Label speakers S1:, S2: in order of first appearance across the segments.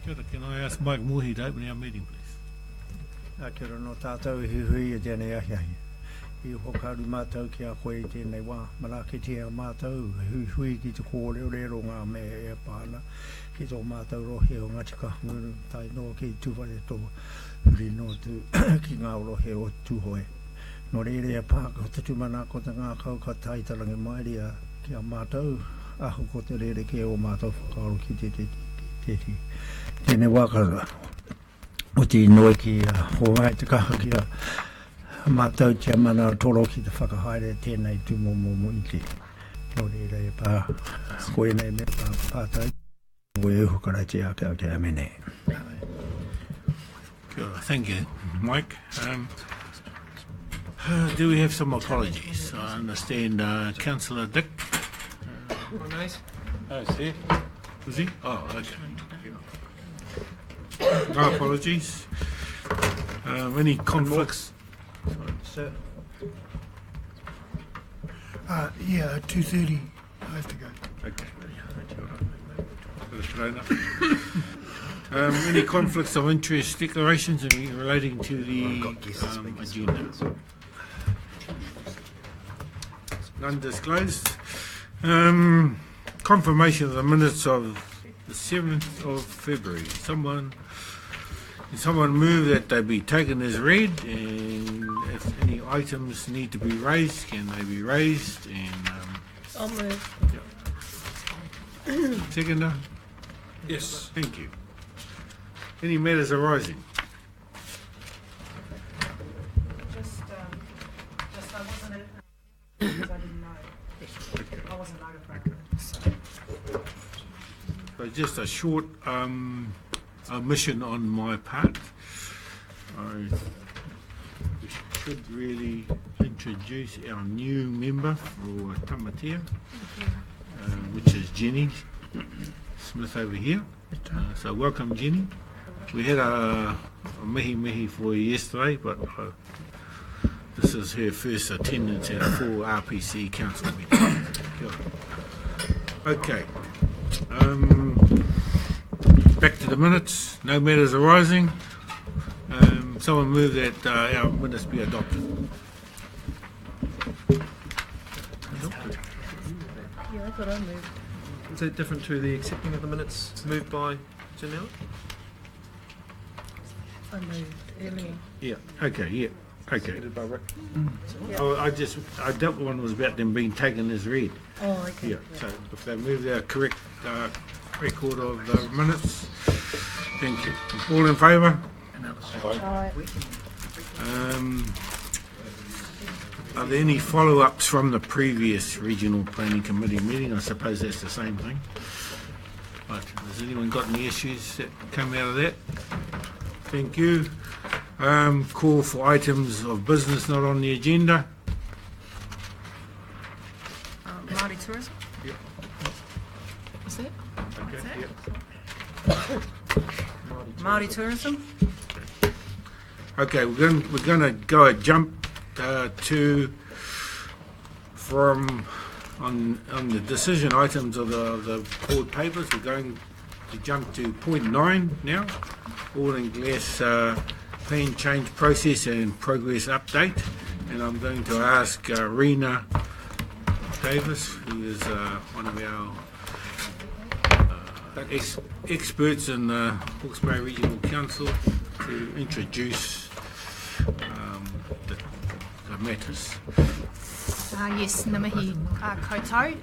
S1: Kia ora, can I ask Mike Mohi to open our meeting, please?
S2: Kia ora no tātou i hui e tēnei ahi ahi. I hokaru mātou ki a koe i tēnei wā. Marake te a mātou hui ki te kōreo rero ngā mea e pāna. Ki tō mātou rohe o ngati ka nguru tai no ki tūwhare tō huri no tu ki ngā rohe o tūhoe. No rere e pā ko te tūmana ko te ngā kau ka taitarangi mairi a ki a mātou. Ahu ko te rere ke o mātou whakaaro ki te tēnei wākara. O te inoi ki hoa te kaha ki a mātou te mana toro ki te whakahaere tēnei tūmomomo i te. No reira e pā koe nei me pā pātai. Koe e hukarai te ake ake a mene.
S1: Kia ora, thank you, Mike. Do we have some apologies? I understand Councillor Dick. Oh, is he? Is he? Oh, okay. No apologies. Any conflicts?
S2: Sir.
S3: Yeah, 2:30. I have to go.
S1: Okay. Any conflicts of interest declarations relating to the agenda? None disclosed. Confirmation of the minutes of the 7th of February. Someone move that they be taken as read, and if any items need to be raised, can they be raised? And
S4: I'll move.
S1: Seconder? Yes. Thank you. Any matters arising?
S4: Just I wasn't because I didn't know. I wasn't notified.
S1: So just a short omission on my part. I should really introduce our new member for Tamatea, which is Jenny Smith over here. So welcome, Jenny. We had a mihi for you yesterday, but this is her first attendance at a full RPC council meeting. Okay. Back to the minutes. No matters arising. Someone move that our minutes be adopted.
S4: Yeah, I thought I moved.
S5: Is that different to the accepting of the minutes moved by Janelle?
S4: I moved earlier.
S1: Yeah. Okay. Yeah. Okay.
S5: Seconded by Rick.
S4: Yeah.
S1: Oh, I dealt one was about them being taken as read.
S4: Oh, okay.
S1: Yeah. So if they move their correct record of the minutes, thank you. All in favour?
S4: Aye.
S1: Are there any follow-ups from the previous Regional Planning Committee meeting? I suppose that's the same thing. But has anyone got any issues that come out of that? Thank you. Call for items of business not on the agenda.
S4: Māori tourism?
S1: Yep.
S4: Is that?
S1: Okay.
S4: Yep. Māori tourism?
S1: Okay, we're going to go a jump to from on the decision items of the board papers. We're going to jump to point 9 now. Oil and gas plan change process and progress update. And I'm going to ask Rena Davis, who is one of our experts in the Hawke's Bay Regional Council, to introduce the matters.
S6: Yes, Namahi koutou.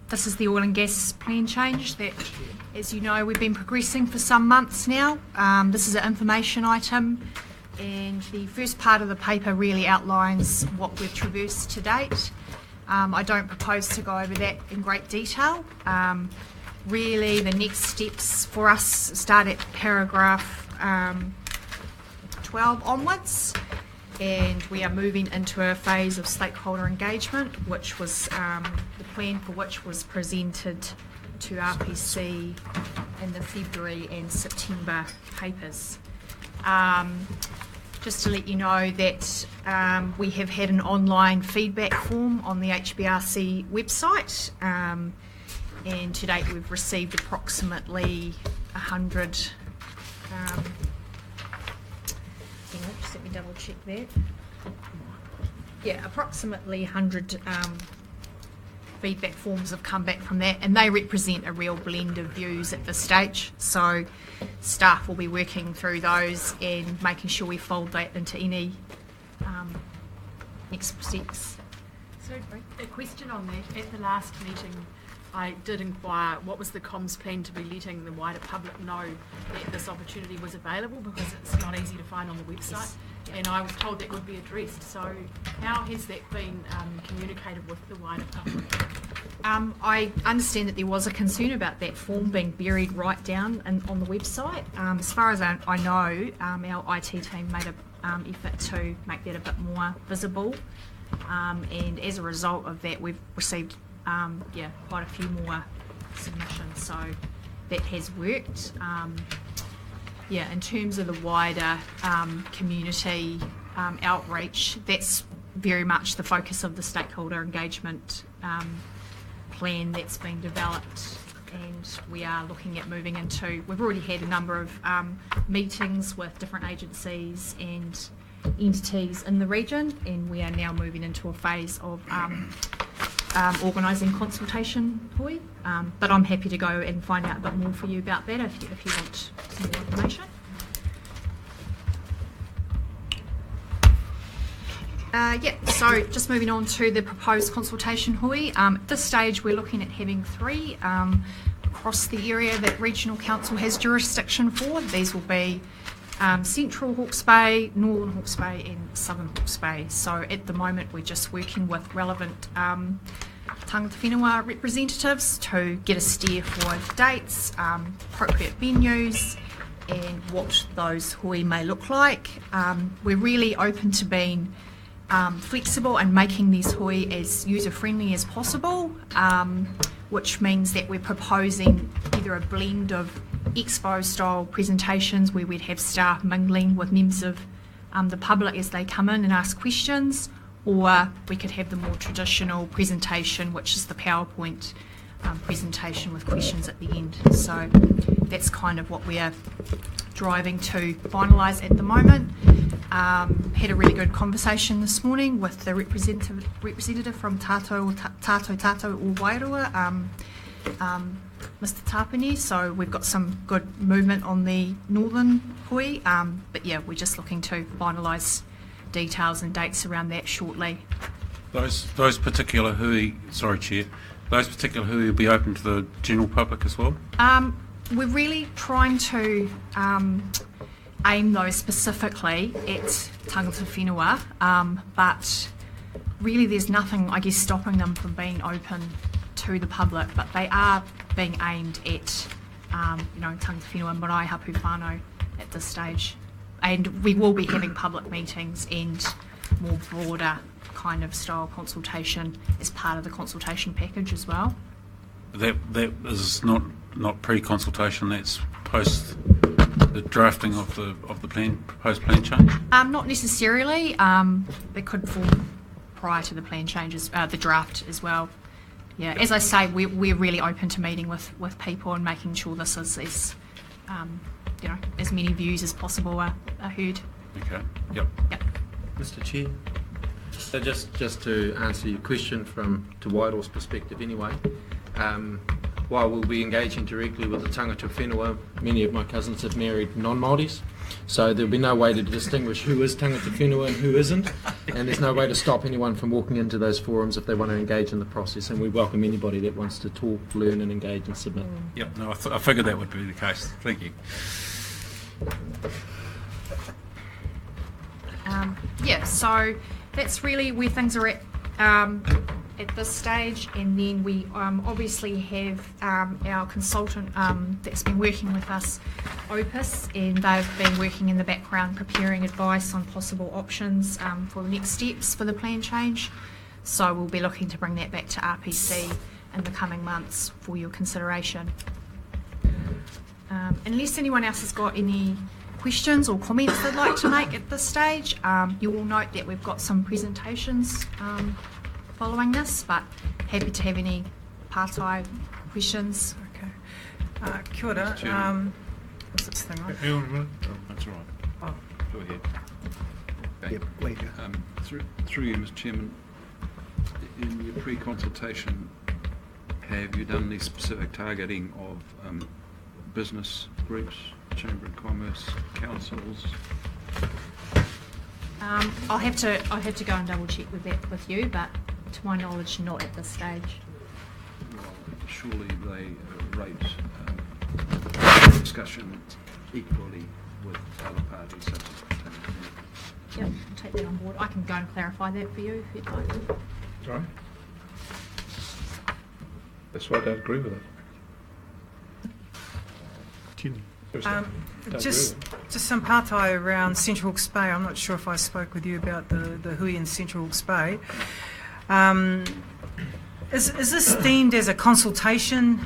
S6: This is the oil and gas plan change that, as you know, we've been progressing for some months now. This is an information item, and the first part of the paper really outlines what we've traversed to date. I don't propose to go over that in great detail. Really, the next steps for us start at paragraph 12 onwards, and we are moving into a phase of stakeholder engagement, which was the plan for which was presented to RPC in the February and September papers. Just to let you know that we have had an online feedback form on the HBRC website, and to date we've received approximately 100 Hang on, just let me double check that. Yeah, approximately 100 feedback forms have come back from that, and they represent a real blend of views at this stage. So staff will be working through those and making sure we fold that into any next steps.
S7: So a question on that. At the last meeting, I did inquire what was the comms plan to be letting the wider public know that this opportunity was available, because it's not easy to find on the website. And I was told that would be addressed. So how has that been communicated with the wider public?
S6: I understand that there was a concern about that form being buried right down on the website. As far as I know, our IT team made an effort to make that a bit more visible. And as a result of that, we've received quite a few more submissions. So that has worked. In terms of the wider community outreach, that's very much the focus of the stakeholder engagement plan that's been developed, and we are looking at moving into, we've already had a number of meetings with different agencies and entities in the region, and we are now moving into a phase of organising consultation hui. But I'm happy to go and find out a bit more for you about that if you want some more information. So just moving on to the proposed consultation hui. At this stage we're looking at having 3 across the area that Regional Council has jurisdiction for. These will be Central Hawke's Bay, Northern Hawke's Bay and Southern Hawke's Bay. So at the moment we're just working with relevant tangata whenua representatives to get a steer for dates, appropriate venues and what those hui may look like. We're really open to being flexible and making these hui as user-friendly as possible, which means that we're proposing either a blend of expo-style presentations where we'd have staff mingling with members of the public as they come in and ask questions, or we could have the more traditional presentation, which is the PowerPoint presentation with questions at the end. So that's kind of what we're driving to finalise at the moment. Had a really good conversation this morning with the representative from Tātou o Wairua, Mr Tapani, so we've got some good movement on the northern hui, but yeah, we're just looking to finalise details and dates around that shortly.
S8: Those particular hui, sorry Chair, those particular hui will be open to the general public as well?
S6: We're really trying to aim those specifically at tangata whenua, but really there's nothing, I guess, stopping them from being open to the public, but they are being aimed at tangata whenua and marae hapu whānau at this stage. And we will be having public meetings and more broader kind of style consultation as part of the consultation package as well.
S8: That is not pre-consultation, that's post the drafting of the plan, proposed plan change?
S6: Not necessarily. They could form prior to the plan changes, the draft as well. Yeah, as I say, we're really open to meeting with people and making sure this is as many views as possible are heard.
S8: Okay. Yep.
S5: Mr Chair, so just to answer your question to Wairoa's perspective anyway, while we'll be engaging directly with the tangata whenua, many of my cousins have married non-Māoris, so there'll be no way to distinguish who is tangata whenua and who isn't, and there's no way to stop anyone from walking into those forums if they want to engage in the process, and we welcome anybody that wants to talk, learn and engage and submit.
S8: Yep, no, I figured that would be the case. Thank you.
S6: So that's really where things are at this stage, and then we obviously have our consultant that's been working with us, Opus, and they've been working in the background preparing advice on possible options for the next steps for the plan change. So we'll be looking to bring that back to RPC in the coming months for your consideration. Unless anyone else has got any questions or comments they'd like to make at this stage, you will note that we've got some presentations following this, but happy to have any pātai questions.
S4: Okay. Kia ora. Is this thing on?
S1: Hang on a minute.
S8: That's all right.
S4: Oh.
S8: Go ahead.
S3: Yep, way to go.
S9: Through you, Mr. Chairman, in your pre-consultation, have you done any specific targeting of business groups, Chamber of Commerce, councils?
S6: I'll have to go and double check with that with you, but to my knowledge, not at this stage.
S9: Well, surely they rate discussion equally with other parties such as
S6: Yep, I'll take that on board. I can go and clarify that for you if you'd like.
S1: Sorry?
S5: That's why I don't agree with it.
S1: Tina.
S4: Just some partai around Central Hawke's Bay. I'm not sure if I spoke with you about the hui in Central Hawke's Bay. Is this themed as a consultation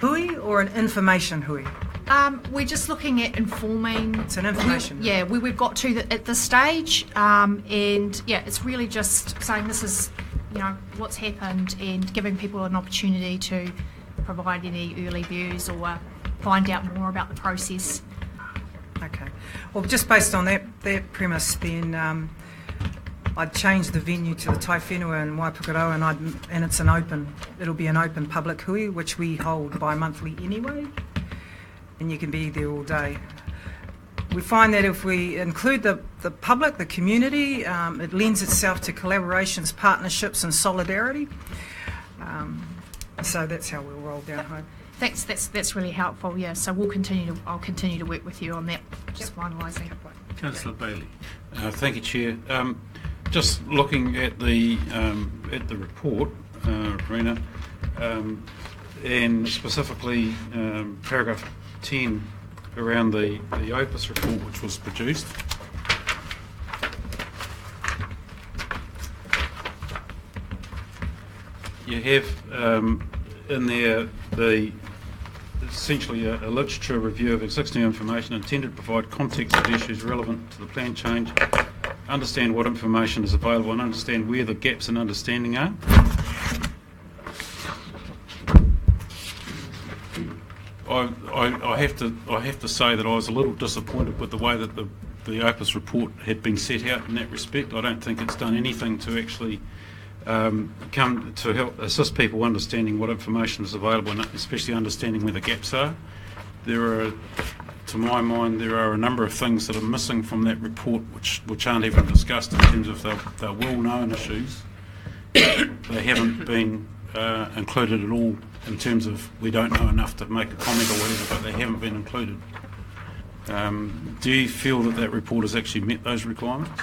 S4: hui or an information hui?
S6: We're just looking at informing.
S4: It's an information.
S6: Yeah, we've got to at this stage, and yeah, it's really just saying this is, what's happened and giving people an opportunity to provide any early views or find out more about the process.
S4: Okay. Well, just based on that premise, then I'd change the venue to the Tai Whenua in Waipukurau, and it'll be an open public hui, which we hold bi-monthly anyway, and you can be there all day. We find that if we include the public, the community, it lends itself to collaborations, partnerships and solidarity. So that's how we'll roll down home.
S6: Thanks, that's really helpful. Yeah, so I'll continue to work with you on that. Just finalising.
S1: Councillor Bailey.
S8: Thank you, Chair. Just looking at the report, Rena, and specifically paragraph 10 around the OPIS report which was produced. You have in there essentially a literature review of existing information intended to provide context of issues relevant to the plan change, understand what information is available and understand where the gaps in understanding are. I have to say that I was a little disappointed with the way that the OPIS report had been set out in that respect. I don't think it's done anything to actually come to help assist people understanding what information is available and especially understanding where the gaps are. To my mind, there are a number of things that are missing from that report which aren't even discussed in terms of they're well-known issues. They haven't been included at all in terms of we don't know enough to make a comment or whatever, but they haven't been included. Do you feel that report has actually met those requirements?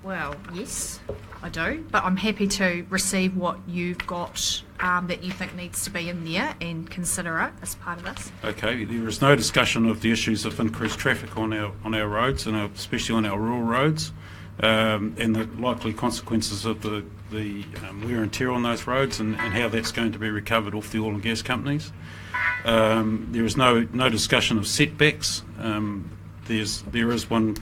S6: Well, yes, I do, but I'm happy to receive what you've got that you think needs to be in there and consider it as part of this.
S8: Okay, there is no discussion of the issues of increased traffic on our roads, and especially on our rural roads, and the likely consequences of the wear and tear on those roads and how that's going to be recovered off the oil and gas companies. There is no discussion of setbacks. There is one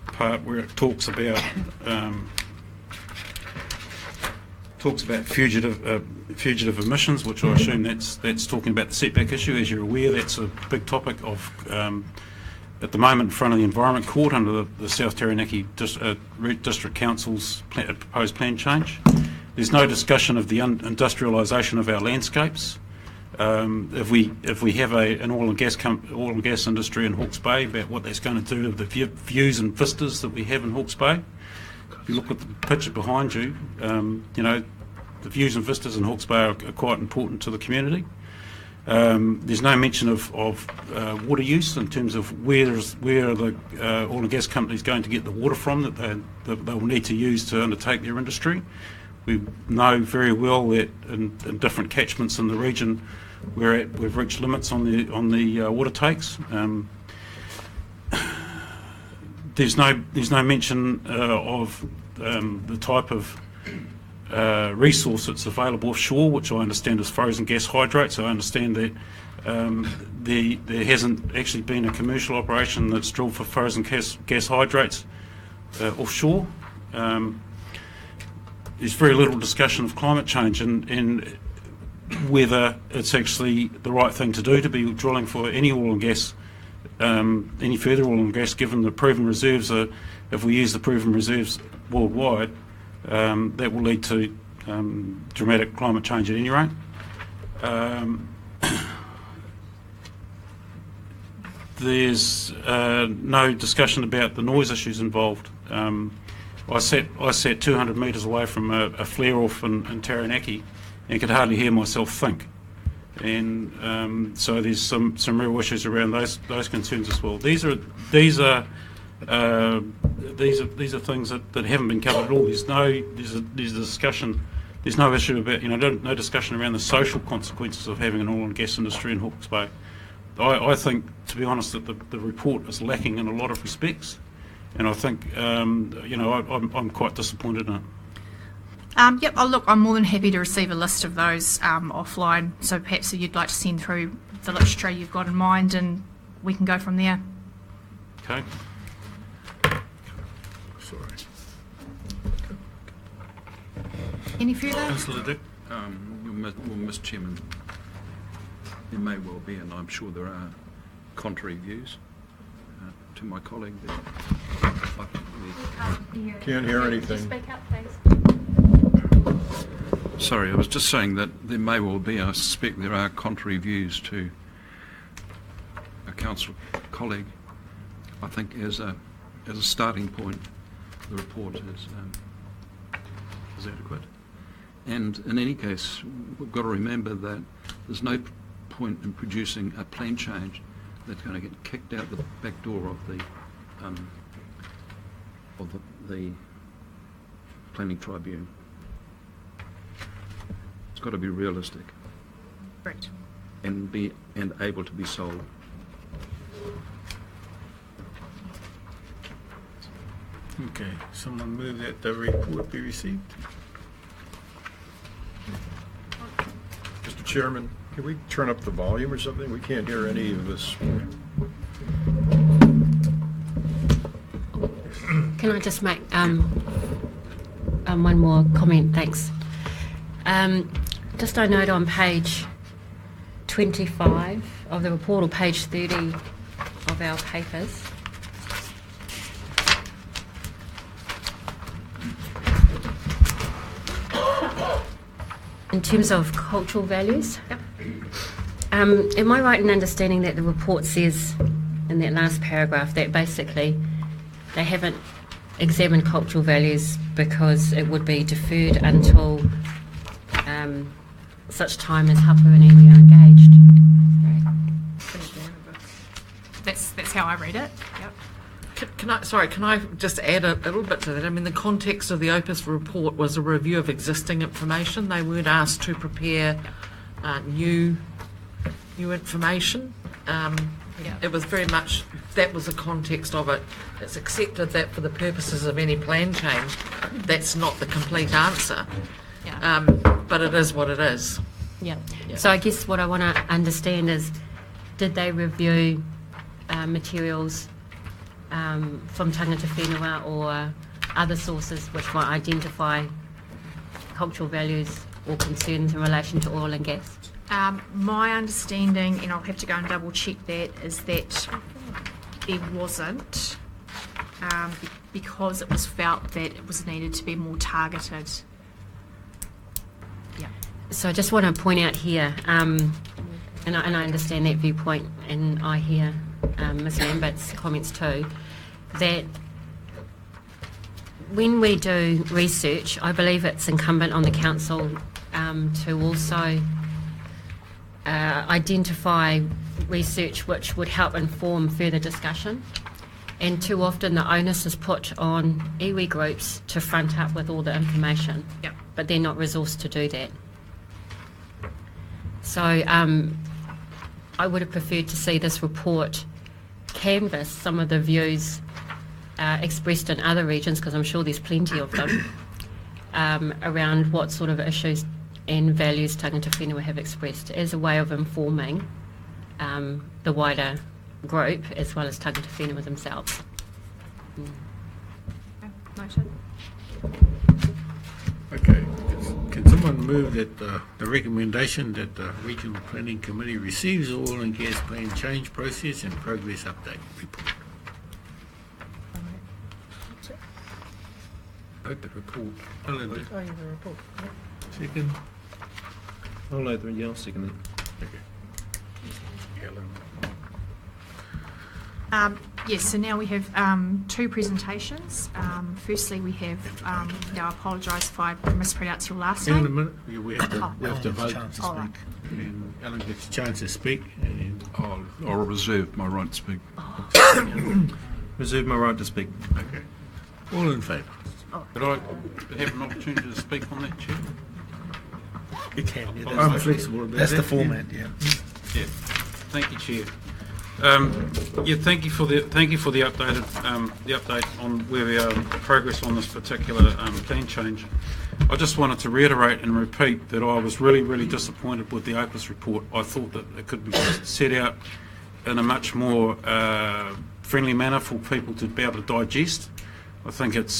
S8: part where it talks about fugitive emissions, which I assume that's talking about the setback issue. As you're aware, that's a big topic of at the moment in front of the Environment Court under the South Taranaki District Council's proposed plan change. There's no discussion of the industrialisation of our landscapes. If we have an oil and gas industry in Hawke's Bay, about what that's going to do to the views and vistas that we have in Hawke's Bay. If you look at the picture behind you, the views and vistas in Hawke's Bay are quite important to the community. There's no mention of water use in terms of where the oil and gas companies going to get the water from that they will need to use to undertake their industry. We know very well that in different catchments in the region we've reached limits on the water takes. There's no mention of the type of resource that's available offshore, which I understand is frozen gas hydrates. I understand that there hasn't actually been a commercial operation that's drilled for frozen gas hydrates offshore. there's very little discussion of climate change and whether it's actually the right thing to do to be drilling for any oil and gas, any further oil and gas, given the proven reserves are, if we use the proven reserves worldwide, that will lead to dramatic climate change at any rate. There's no discussion about the noise issues involved. I sat 200 metres away from a flare-off in Taranaki and could hardly hear myself think. And so there's some real issues around those concerns as well. These are things that haven't been covered at all. There's a discussion. There's no issue about no discussion around the social consequences of having an oil and gas industry in Hawke's Bay. I think, to be honest, that the report is lacking in a lot of respects, and I think I'm quite disappointed in it.
S6: Yep, look, I'm more than happy to receive a list of those offline, so perhaps if you'd like to send through the literature you've got in mind and we can go from there.
S8: Okay.
S1: Sorry.
S6: Any further?
S1: Councillor Dick.
S9: Mr. Chairman, there may well be, and I'm sure there are, contrary views to my colleague there.
S3: Can't hear anything.
S6: Speak up, please.
S9: Sorry, I was just saying that there may well be, I suspect there are contrary views to a council colleague. I think as a starting point, the report is adequate. And in any case, we've got to remember that there's no point in producing a plan change that's going to get kicked out the back door of the planning tribunal. It's got to be realistic.
S6: Correct.
S9: And able to be sold.
S1: Okay, someone move that the report be received.
S3: Mr. Chairman, can we turn up the volume or something? We can't hear any of this.
S10: Can I just make one more comment? Thanks. Just I note on page 25 of the report, or page 30 of our papers, in terms of cultural values.
S6: Yep.
S10: Am I right in understanding that the report says in that last paragraph that basically they haven't examined cultural values because it would be deferred until such time as Hapa and iwi are engaged?
S6: That's how I read it. Yep.
S11: Can I just add a little bit to that? I mean, the context of the Opus report was a review of existing information. They weren't asked to prepare new information. It was very much, that was the context of it. It's accepted that for the purposes of any plan change, that's not the complete answer.
S6: Yeah.
S11: But it is what it is.
S10: Yeah.
S11: Yeah.
S10: So I guess what I want to understand is, did they review materials from tangata whenua or other sources which might identify cultural values or concerns in relation to oil and gas?
S6: My understanding, and I'll have to go and double check that, is that there wasn't, because it was felt that it was needed to be more targeted. Yeah.
S10: So I just want to point out here, and I understand that viewpoint, and I hear Ms Lambert's comments too, that when we do research, I believe it's incumbent on the council to also identify research which would help inform further discussion. And too often the onus is put on iwi groups to front up with all the information,
S6: Yep.
S10: but they're not resourced to do that. So I would have preferred to see this report canvass some of the views expressed in other regions, because I'm sure there's plenty of them, around what sort of issues and values tangata whenua have expressed, as a way of informing the wider group as well as tangata whenua themselves.
S6: Noted.
S1: Okay. move that the recommendation that the Regional Planning Committee receives the oil and gas plan change process and progress update report.
S3: Vote the report.
S1: Alan, did-
S4: Oh, yeah, the report.
S1: second.
S3: I'll let the yell second it.
S1: Alan.
S6: Yes, so now we have two presentations. Firstly, we have, now I apologise if I mispronounce your last
S1: Hang on a
S6: name.
S1: minute, we have to vote.
S6: All right.
S1: And Alan gets a chance to speak. And
S9: I'll reserve my right to speak.
S3: Reserve my right to speak.
S1: okay. All in favour?
S8: Could I have an opportunity to speak on that, Chair?
S2: You can,
S1: I'm flexible about
S2: that's
S1: that.
S2: the format, yeah.
S8: Yeah. Thank you, Chair. Thank you for the updated the update on where we are in progress on this particular plan change. I just wanted to reiterate and repeat that I was really disappointed with the OPIS report. I thought that it could be set out in a much more friendly manner for people to be able to digest. I think it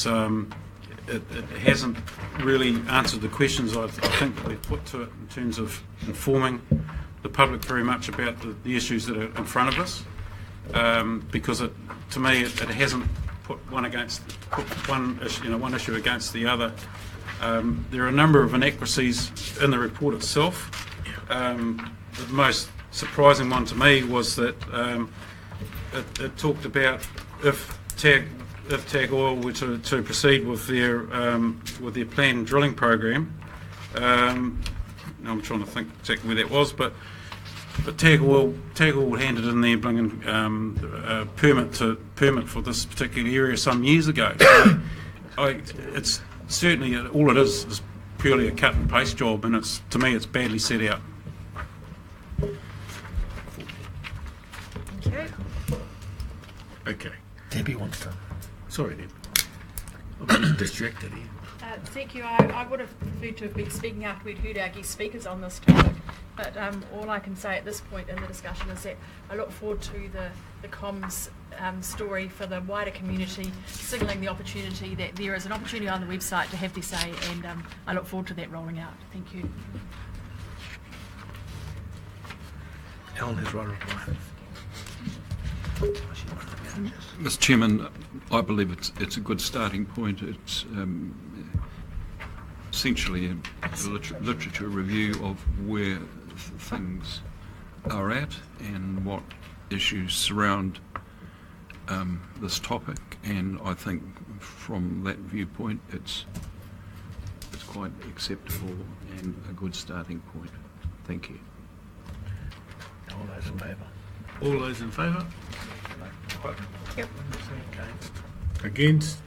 S8: hasn't really answered the questions I think that we've put to it in terms of informing the public very much about the issues that are in front of us, because to me it hasn't put one issue against the other. There are a number of inaccuracies in the report itself. The most surprising one to me was that it talked about if TAG Oil were to proceed with their planned drilling program. I'm trying to think exactly where that was, but TAG Oil handed in their permit for this particular area some years ago. So it's certainly all it is purely a cut and paste job, and to me it's badly set out.
S4: Okay.
S1: Okay.
S2: Debbie wants to.
S1: Sorry, Deb. I'm just distracted here.
S7: Thank you. I would have preferred to have been speaking after we'd heard our guest speakers on this topic, but all I can say at this point in the discussion is that I look forward to the comms story for the wider community, signalling the opportunity that there is an opportunity on the website to have their say, and I look forward to that rolling out. Thank you.
S2: Helen has right reply.
S9: Mr. Chairman, I believe it's a good starting point. It's essentially a literature review of where things are at and what issues surround this topic, and I think from that viewpoint it's quite acceptable and a good starting point. Thank you.
S2: All those in favour?
S1: All those in favour?
S4: Yep.
S1: Okay. Against?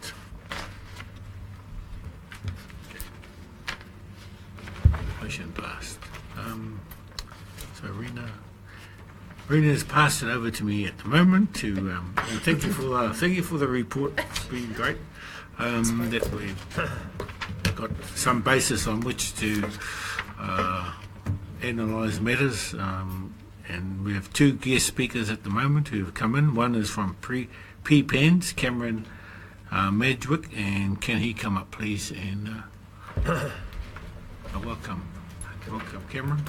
S1: Motion passed. So Rena has passed it over to me at the moment to and thank you for the report. It's been great. That we've got some basis on which to analyse matters. And we have two guest speakers at the moment who have come in. One is from P-PANS, Cameron Madgwick, and can he come up, please? And welcome, Cameron.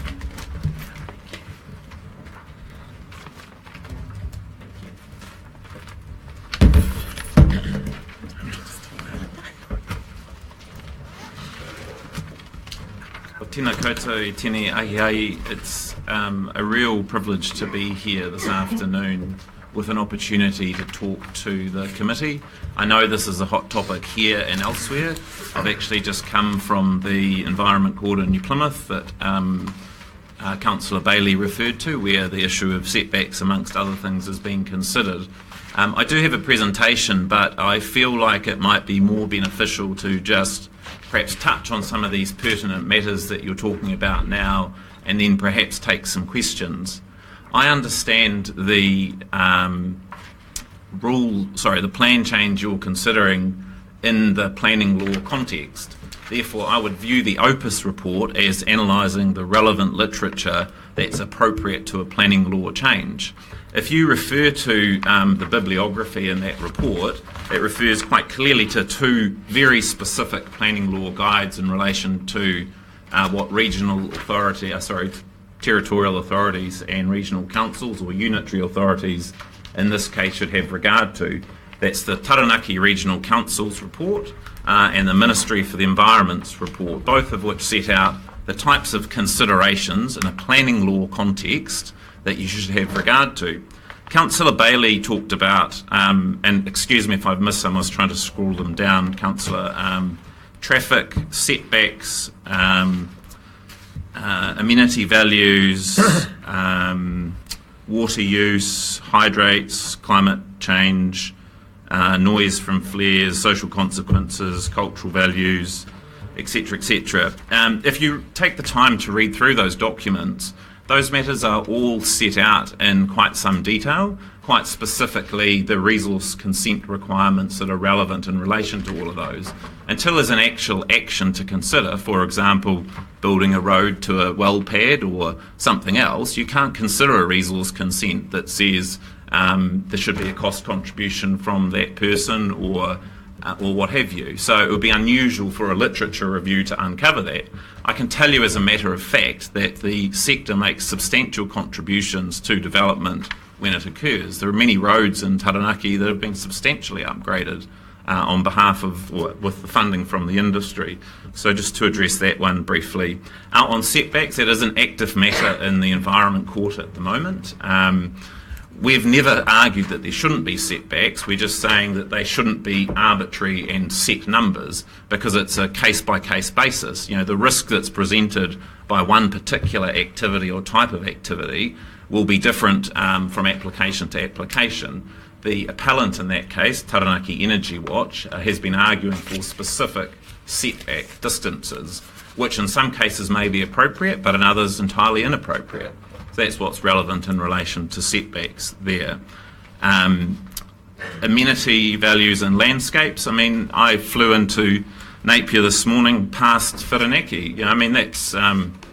S12: Tēnā koutou, tēnei ahi. It's a real privilege to be here this afternoon with an opportunity to talk to the committee. I know this is a hot topic here and elsewhere. I've actually just come from the Environment Court in New Plymouth that Councillor Bailey referred to, where the issue of setbacks, amongst other things, is being considered. I do have a presentation, but I feel like it might be more beneficial to just perhaps touch on some of these pertinent matters that you're talking about now, and then perhaps take some questions. I understand the the plan change you're considering in the planning law context. Therefore, I would view the OPIS report as analysing the relevant literature that's appropriate to a planning law change. If you refer to the bibliography in that report, it refers quite clearly to two very specific planning law guides in relation to what territorial authorities and regional councils or unitary authorities in this case should have regard to. That's the Taranaki Regional Council's report and the Ministry for the Environment's report, both of which set out the types of considerations in a planning law context that you should have regard to. Councillor Bailey talked about, and excuse me if I've missed some, I was trying to scroll them down, Councillor, traffic, setbacks, amenity values, water use, hydrates, climate change, noise from flares, social consequences, cultural values, etc., etc. If you take the time to read through those documents, those matters are all set out in quite some detail, quite specifically the resource consent requirements that are relevant in relation to all of those. Until there's an actual action to consider, for example, building a road to a well pad or something else, you can't consider a resource consent that says there should be a cost contribution from that person or what have you. So it would be unusual for a literature review to uncover that. I can tell you as a matter of fact that the sector makes substantial contributions to development when it occurs. There are many roads in Taranaki that have been substantially upgraded on behalf of, with the funding from the industry. So just to address that one briefly. On setbacks, it is an active matter in the Environment Court at the moment. We've never argued that there shouldn't be setbacks. We're just saying that they shouldn't be arbitrary and set numbers because it's a case-by-case basis. You know, the risk that's presented by one particular activity or type of activity will be different from application to application. The appellant in that case, Taranaki Energy Watch, has been arguing for specific setback distances, which in some cases may be appropriate, but in others entirely inappropriate. So that's what's relevant in relation to setbacks there. Amenity values and landscapes. I mean, I flew into Napier this morning past Whirinaki. You know, I mean, that's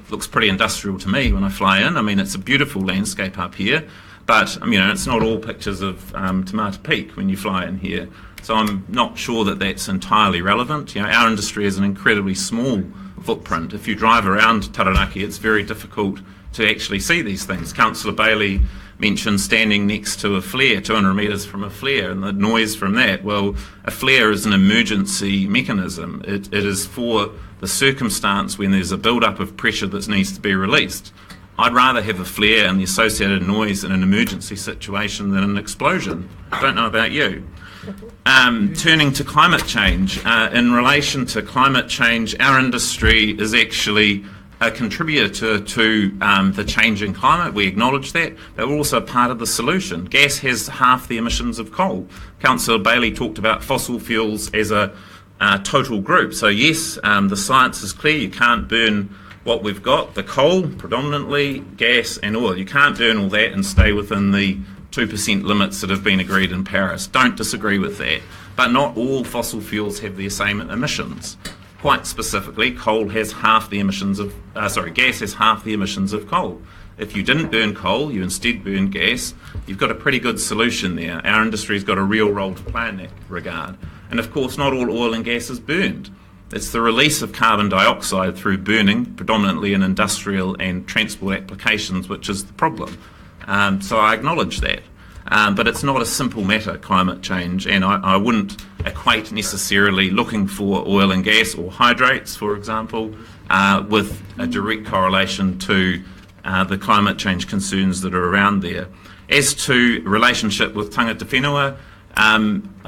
S12: looks pretty industrial to me when I fly in. I mean, it's a beautiful landscape up here, but you know, it's not all pictures of Tomato Peak when you fly in here. So I'm not sure that that's entirely relevant. You know, our industry is an incredibly small footprint. If you drive around Taranaki, it's very difficult to actually see these things. Councillor Bailey mentioned standing next to a flare, 200 metres from a flare, and the noise from that. Well, a flare is an emergency mechanism. It is for the circumstance when there's a build-up of pressure that needs to be released. I'd rather have a flare and the associated noise in an emergency situation than an explosion. I don't know about you. Turning to climate change. In relation to climate change, our industry is actually a contributor to the changing climate. We acknowledge that, but we're also part of the solution. Gas has half the emissions of coal. Councillor Bailey talked about fossil fuels as a total group. So yes, the science is clear. You can't burn what we've got, the coal predominantly, gas and oil. You can't burn all that and stay within the 2% limits that have been agreed in Paris. Don't disagree with that. But not all fossil fuels have the same emissions. Quite specifically, gas has half the emissions of coal. If you didn't burn coal, you instead burned gas, you've got a pretty good solution there. Our industry's got a real role to play in that regard. And of course, not all oil and gas is burned. It's the release of carbon dioxide through burning, predominantly in industrial and transport applications, which is the problem. So I acknowledge that. But it's not a simple matter, climate change, and I wouldn't equate necessarily looking for oil and gas or hydrates, for example, with a direct correlation to the climate change concerns that are around there. As to relationship with tangata whenua,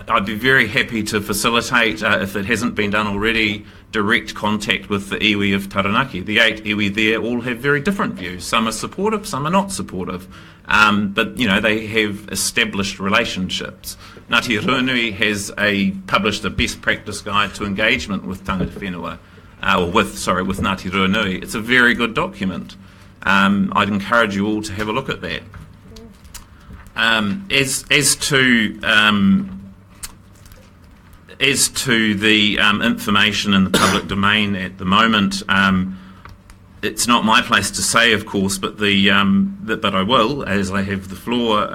S12: I'd be very happy to facilitate, if it hasn't been done already, direct contact with the iwi of Taranaki. The 8 iwi there all have very different views. Some are supportive, some are not supportive. But, you know, they have established relationships. Ngāti Runui has published a best practice guide to engagement with tangata whenua, with Ngāti Runui. It's a very good document. I'd encourage you all to have a look at that. As to the information in the public domain at the moment, it's not my place to say, of course, but but I will, as I have the floor.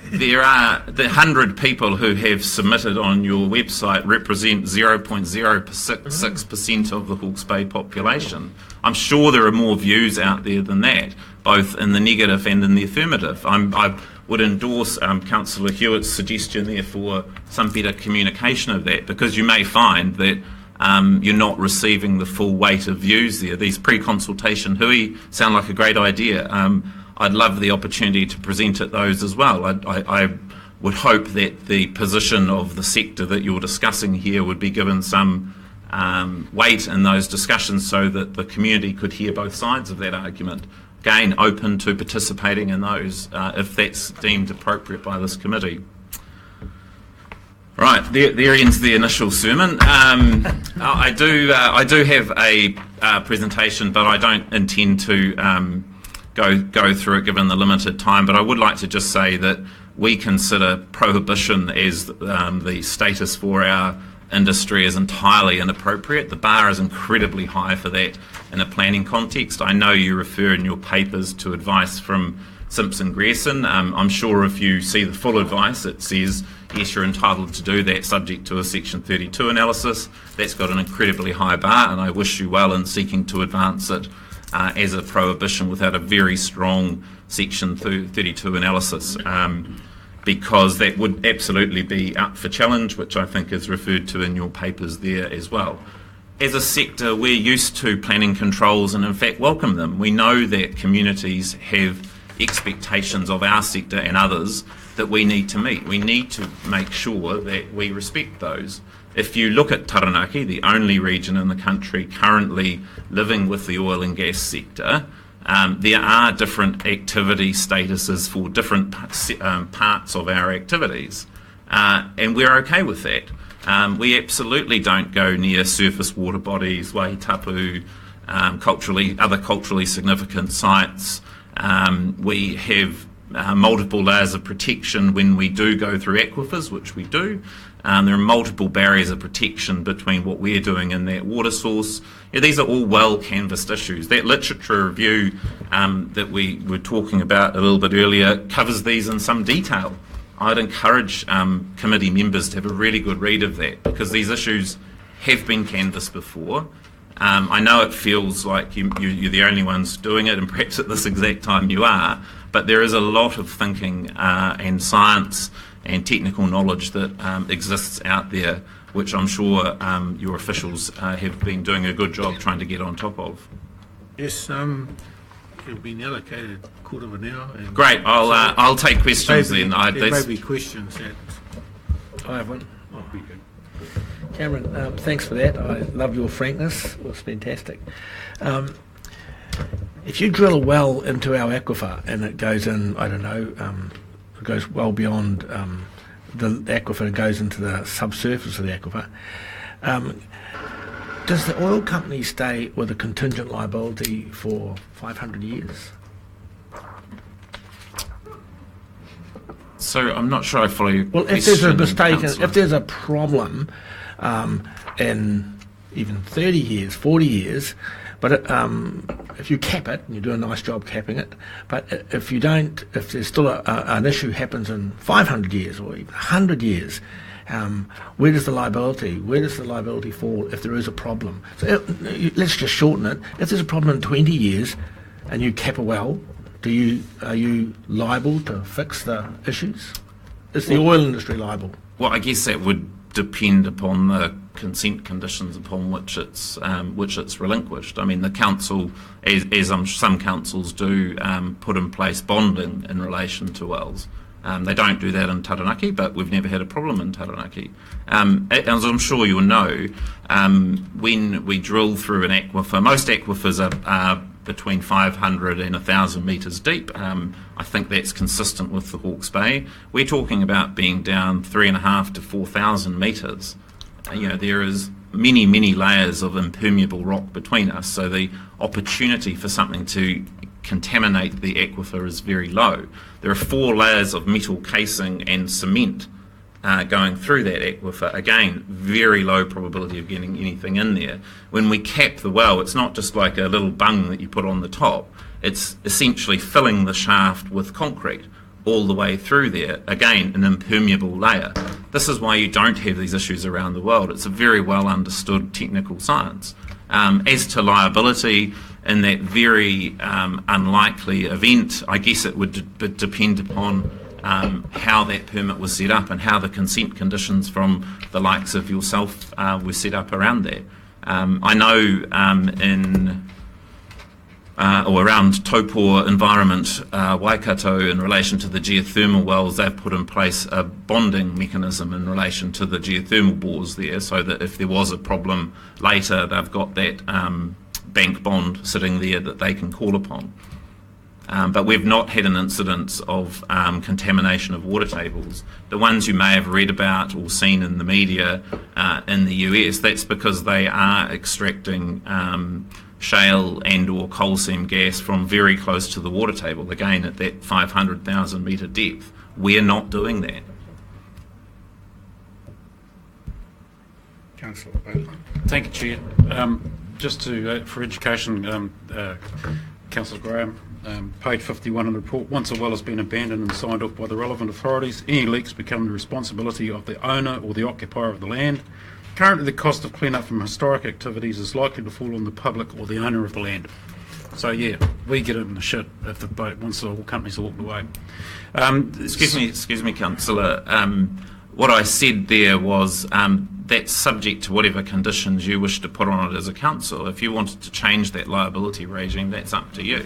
S12: There are the 100 people who have submitted on your website represent 0.06% of the Hawke's Bay population. I'm sure there are more views out there than that, both in the negative and in the affirmative. I would endorse Councillor Hewitt's suggestion there for some better communication of that, because you may find that you're not receiving the full weight of views there. These pre-consultation hui sound like a great idea. I'd love the opportunity to present at those as well. I would hope that the position of the sector that you're discussing here would be given some weight in those discussions so that the community could hear both sides of that argument. Again, open to participating in those if that's deemed appropriate by this committee. Right, there ends the initial sermon. I do have a presentation, but I don't intend to go through it given the limited time. But I would like to just say that we consider prohibition as the status for our industry is entirely inappropriate. The bar is incredibly high for that in a planning context. I know you refer in your papers to advice from Simpson Grierson. I'm sure if you see the full advice, it says, yes, you're entitled to do that subject to a Section 32 analysis. That's got an incredibly high bar, and I wish you well in seeking to advance it as a prohibition without a very strong Section 32 analysis, because that would absolutely be up for challenge, which I think is referred to in your papers there as well. As a sector, we're used to planning controls and in fact welcome them. We know that communities have expectations of our sector and others that we need to meet. We need to make sure that we respect those. If you look at Taranaki, the only region in the country currently living with the oil and gas sector, there are different activity statuses for different parts of our activities, and we're okay with that. We absolutely don't go near surface water bodies, wahitapu, other culturally significant sites. We have multiple layers of protection when we do go through aquifers, which we do. There are multiple barriers of protection between what we're doing and that water source. These are all well canvassed issues. That literature review that we were talking about a little bit earlier covers these in some detail. I'd encourage committee members to have a really good read of that, because these issues have been canvassed before. I know it feels like you're the only ones doing it, and perhaps at this exact time you are, but there is a lot of thinking and science and technical knowledge that exists out there, which I'm sure your officials have been doing a good job trying to get on top of.
S1: Yes, you've been allocated a quarter of an hour. And
S12: great, I'll take questions then.
S1: There may be questions that...
S2: I have one.
S1: Oh, be good.
S2: Cameron, thanks for that. I love your frankness. It was fantastic. If you drill a well into our aquifer and it goes in, I don't know, it goes well beyond the aquifer, it goes into the subsurface of the aquifer, does the oil company stay with a contingent liability for 500 years?
S12: So I'm not sure I follow your question.
S2: Well, if there's a mistake, if there's a problem in even 30 years, 40 years, but if you cap it, and you do a nice job capping it, but if you don't, if there's still an issue happens in 500 years or even 100 years, where does the liability fall if there is a problem? So let's just shorten it. If there's a problem in 20 years and you cap a well, are you liable to fix the issues? Is the oil industry liable?
S12: Well, I guess that would depend upon the consent conditions upon which it's relinquished. I mean, the council, as some councils do, put in place bonding in relation to wells. They don't do that in Taranaki, but we've never had a problem in Taranaki. As I'm sure you'll know, when we drill through an aquifer, most aquifers are between 500 and 1,000 metres deep. I think that's consistent with the Hawke's Bay. We're talking about being down 3,500 to 4,000 metres. There is many layers of impermeable rock between us, so the opportunity for something to contaminate the aquifer is very low. There are 4 layers of metal casing and cement going through that aquifer. Again, very low probability of getting anything in there. When we cap the well, it's not just like a little bung that you put on the top. It's essentially filling the shaft with concrete all the way through there. Again, an impermeable layer. This is why you don't have these issues around the world. It's a very well understood technical science. As to liability, in that very unlikely event, I guess it would depend upon how that permit was set up and how the consent conditions from the likes of yourself were set up around that. I know or around Taupō environment, Waikato, in relation to the geothermal wells, they've put in place a bonding mechanism in relation to the geothermal bores there, so that if there was a problem later, they've got that bank bond sitting there that they can call upon. But we've not had an incident of contamination of water tables. The ones you may have read about or seen in the media in the US, that's because they are extracting shale and or coal seam gas from very close to the water table, again at that 500,000 metre depth. We're not doing that.
S1: Councillor Bailey.
S8: Thank you, Chair. Just to for education, Councillor Graham, page 51 in the report, once a well has been abandoned and signed off by the relevant authorities, any leaks become the responsibility of the owner or the occupier of the land. Currently, the cost of clean-up from historic activities is likely to fall on the public or the owner of the land. So, yeah, we get it in the shit if the boat, once the oil companies walk away.
S12: Excuse me, Councillor. What I said there was that's subject to whatever conditions you wish to put on it as a council. If you wanted to change that liability regime, that's up to you.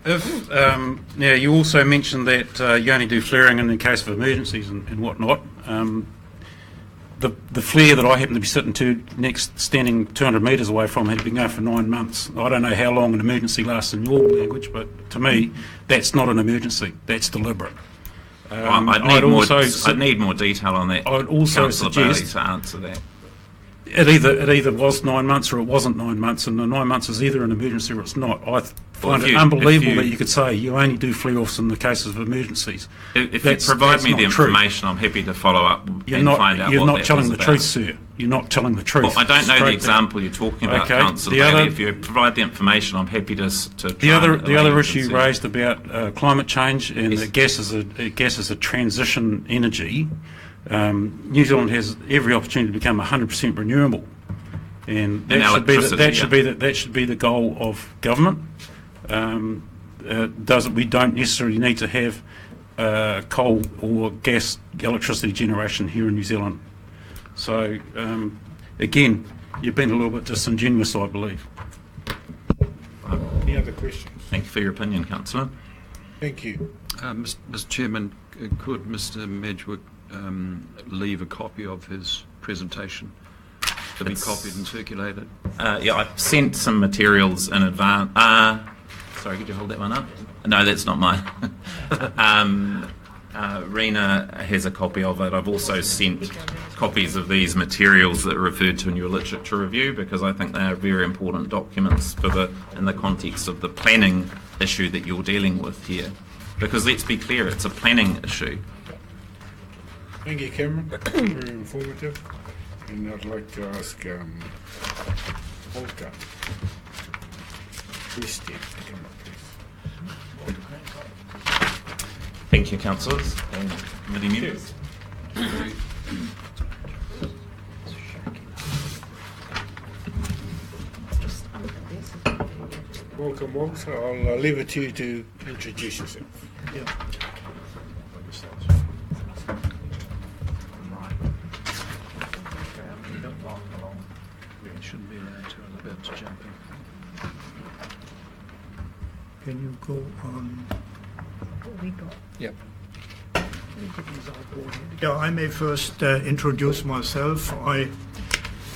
S8: If now, you also mentioned that you only do flaring in the case of emergencies and whatnot. The flare that I happen to be sitting standing 200 metres away from had been going for 9 months. I don't know how long an emergency lasts in your language, but to me, that's not an emergency. That's deliberate.
S12: I'd need more detail on that.
S8: I'd also
S12: Councillor Bailey,
S8: suggest
S12: to answer that.
S8: It either was 9 months or it wasn't 9 months, and the 9 months is either an emergency or it's not. I find it unbelievable that you could say you only do flare-offs in the cases of emergencies.
S12: If you provide me the information, I'm happy to follow up and find out
S8: You're
S12: what
S8: not
S12: that
S8: telling
S12: was
S8: the
S12: about.
S8: truth, sir. You're not telling the truth.
S12: Well, I don't know the example you're talking about,
S8: Okay.
S12: Councillor Bailey. If you provide the information, I'm happy to
S8: The other issue raised about climate change and that gas is a transition energy. New Zealand has every opportunity to become 100% renewable, and that should be the goal of government. We don't necessarily need to have coal or gas electricity generation here in New Zealand. So again, you've been a little bit disingenuous, I believe.
S1: Any other questions?
S12: Thank you for your opinion, Councillor.
S1: Thank you.
S9: Mr. Chairman, could Mr. Medgewick leave a copy of his presentation to be copied and circulated?
S12: Yeah, I've sent some materials in advance. Sorry, could you hold that one up? No, that's not mine. Rena has a copy of it. I've also sent copies of these materials that are referred to in your literature review, because I think they are very important documents in the context of the planning issue that you're dealing with here. Because let's be clear, it's a planning issue.
S1: Thank you, Cameron. Very informative. And I'd like to ask Hawke, please to come up, please.
S12: Thank you, councillors and committee members.
S1: Welcome, Hawke. So I'll leave it to you to introduce yourself.
S2: Yeah.
S9: Shouldn't be allowed to. I'm about to jump in.
S2: Can you go on?
S9: Yep.
S2: Yeah, I may first introduce myself. I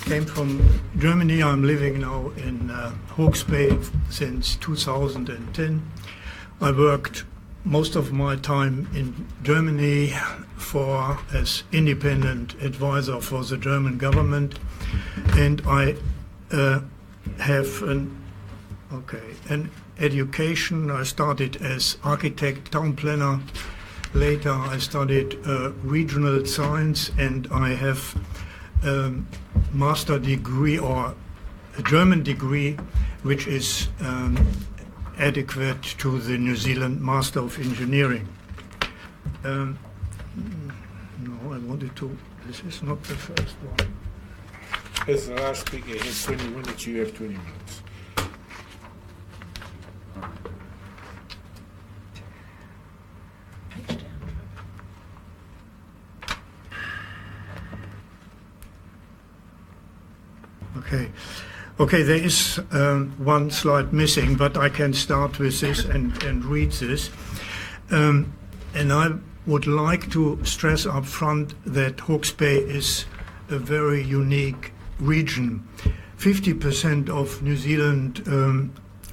S2: came from Germany. I'm living now in Hawke's Bay since 2010. I worked most of my time in Germany as independent advisor for the German government, and I have an education. I started as architect, town planner, Later, I studied regional science, and I have a master degree or a German degree, which is adequate to the New Zealand Master of Engineering. No, I wanted to. This is not the first one.
S1: As the last speaker has 20 minutes, you have 20 minutes.
S2: Okay, there is one slide missing, but I can start with this and read this. And I would like to stress up front that Hawke's Bay is a very unique region. 50% of New Zealand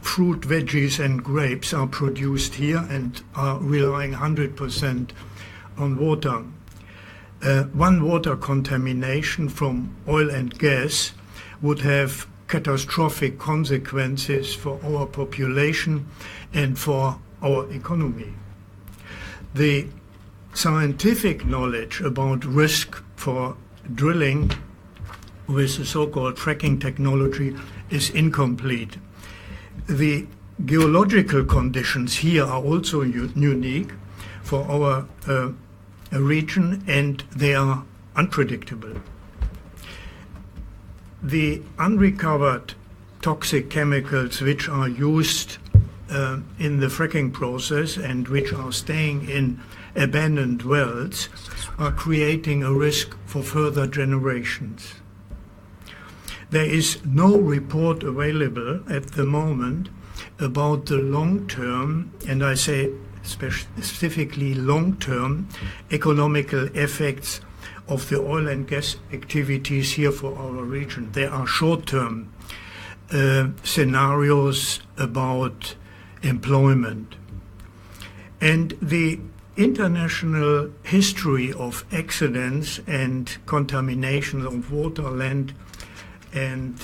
S2: fruit, veggies and grapes are produced here and are relying 100% on water. One water contamination from oil and gas would have catastrophic consequences for our population and for our economy. The scientific knowledge about risk for drilling with the so-called fracking technology is incomplete. The geological conditions here are also unique for our region, and they are unpredictable. The unrecovered toxic chemicals which are used in the fracking process and which are staying in abandoned wells are creating a risk for further generations. There is no report available at the moment about the long-term, and I say specifically long-term, economical effects of the oil and gas activities here for our region. There are short-term scenarios about employment. And the international history of accidents and contamination of water, land, and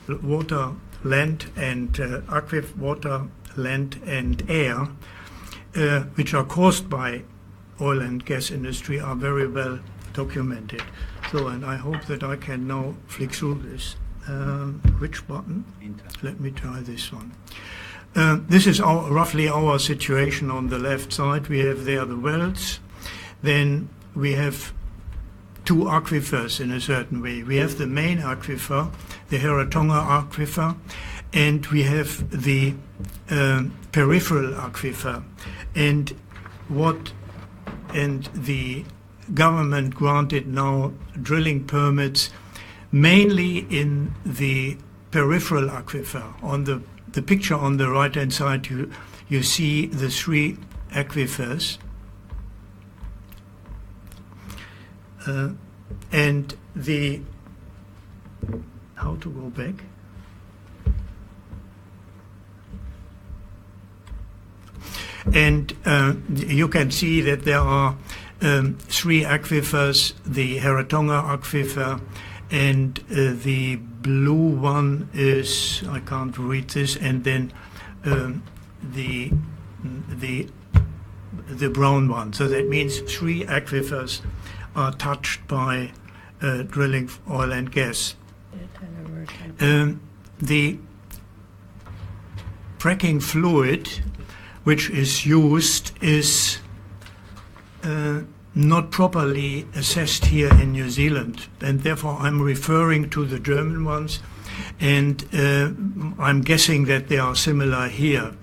S2: water, land and air, which are caused by oil and gas industry, are very well documented. So, and I hope that I can now flick through this. Which button? Let me try this one. This is roughly our situation on the left side. We have there the wells. Then we have two aquifers in a certain way. We have the main aquifer, the Heratonga aquifer, and we have the peripheral aquifer. And the government granted now drilling permits mainly in the peripheral aquifer. On the picture on the right-hand side, you see the three aquifers. And the, how to go back? And you can see that there are three aquifers, the Heratonga aquifer, and the blue one is, I can't read this, and then the brown one. So that means three aquifers are touched by drilling oil and gas. The fracking fluid which is used is not properly assessed here in New Zealand, and therefore I'm referring to the German ones, and I'm guessing that they are similar here.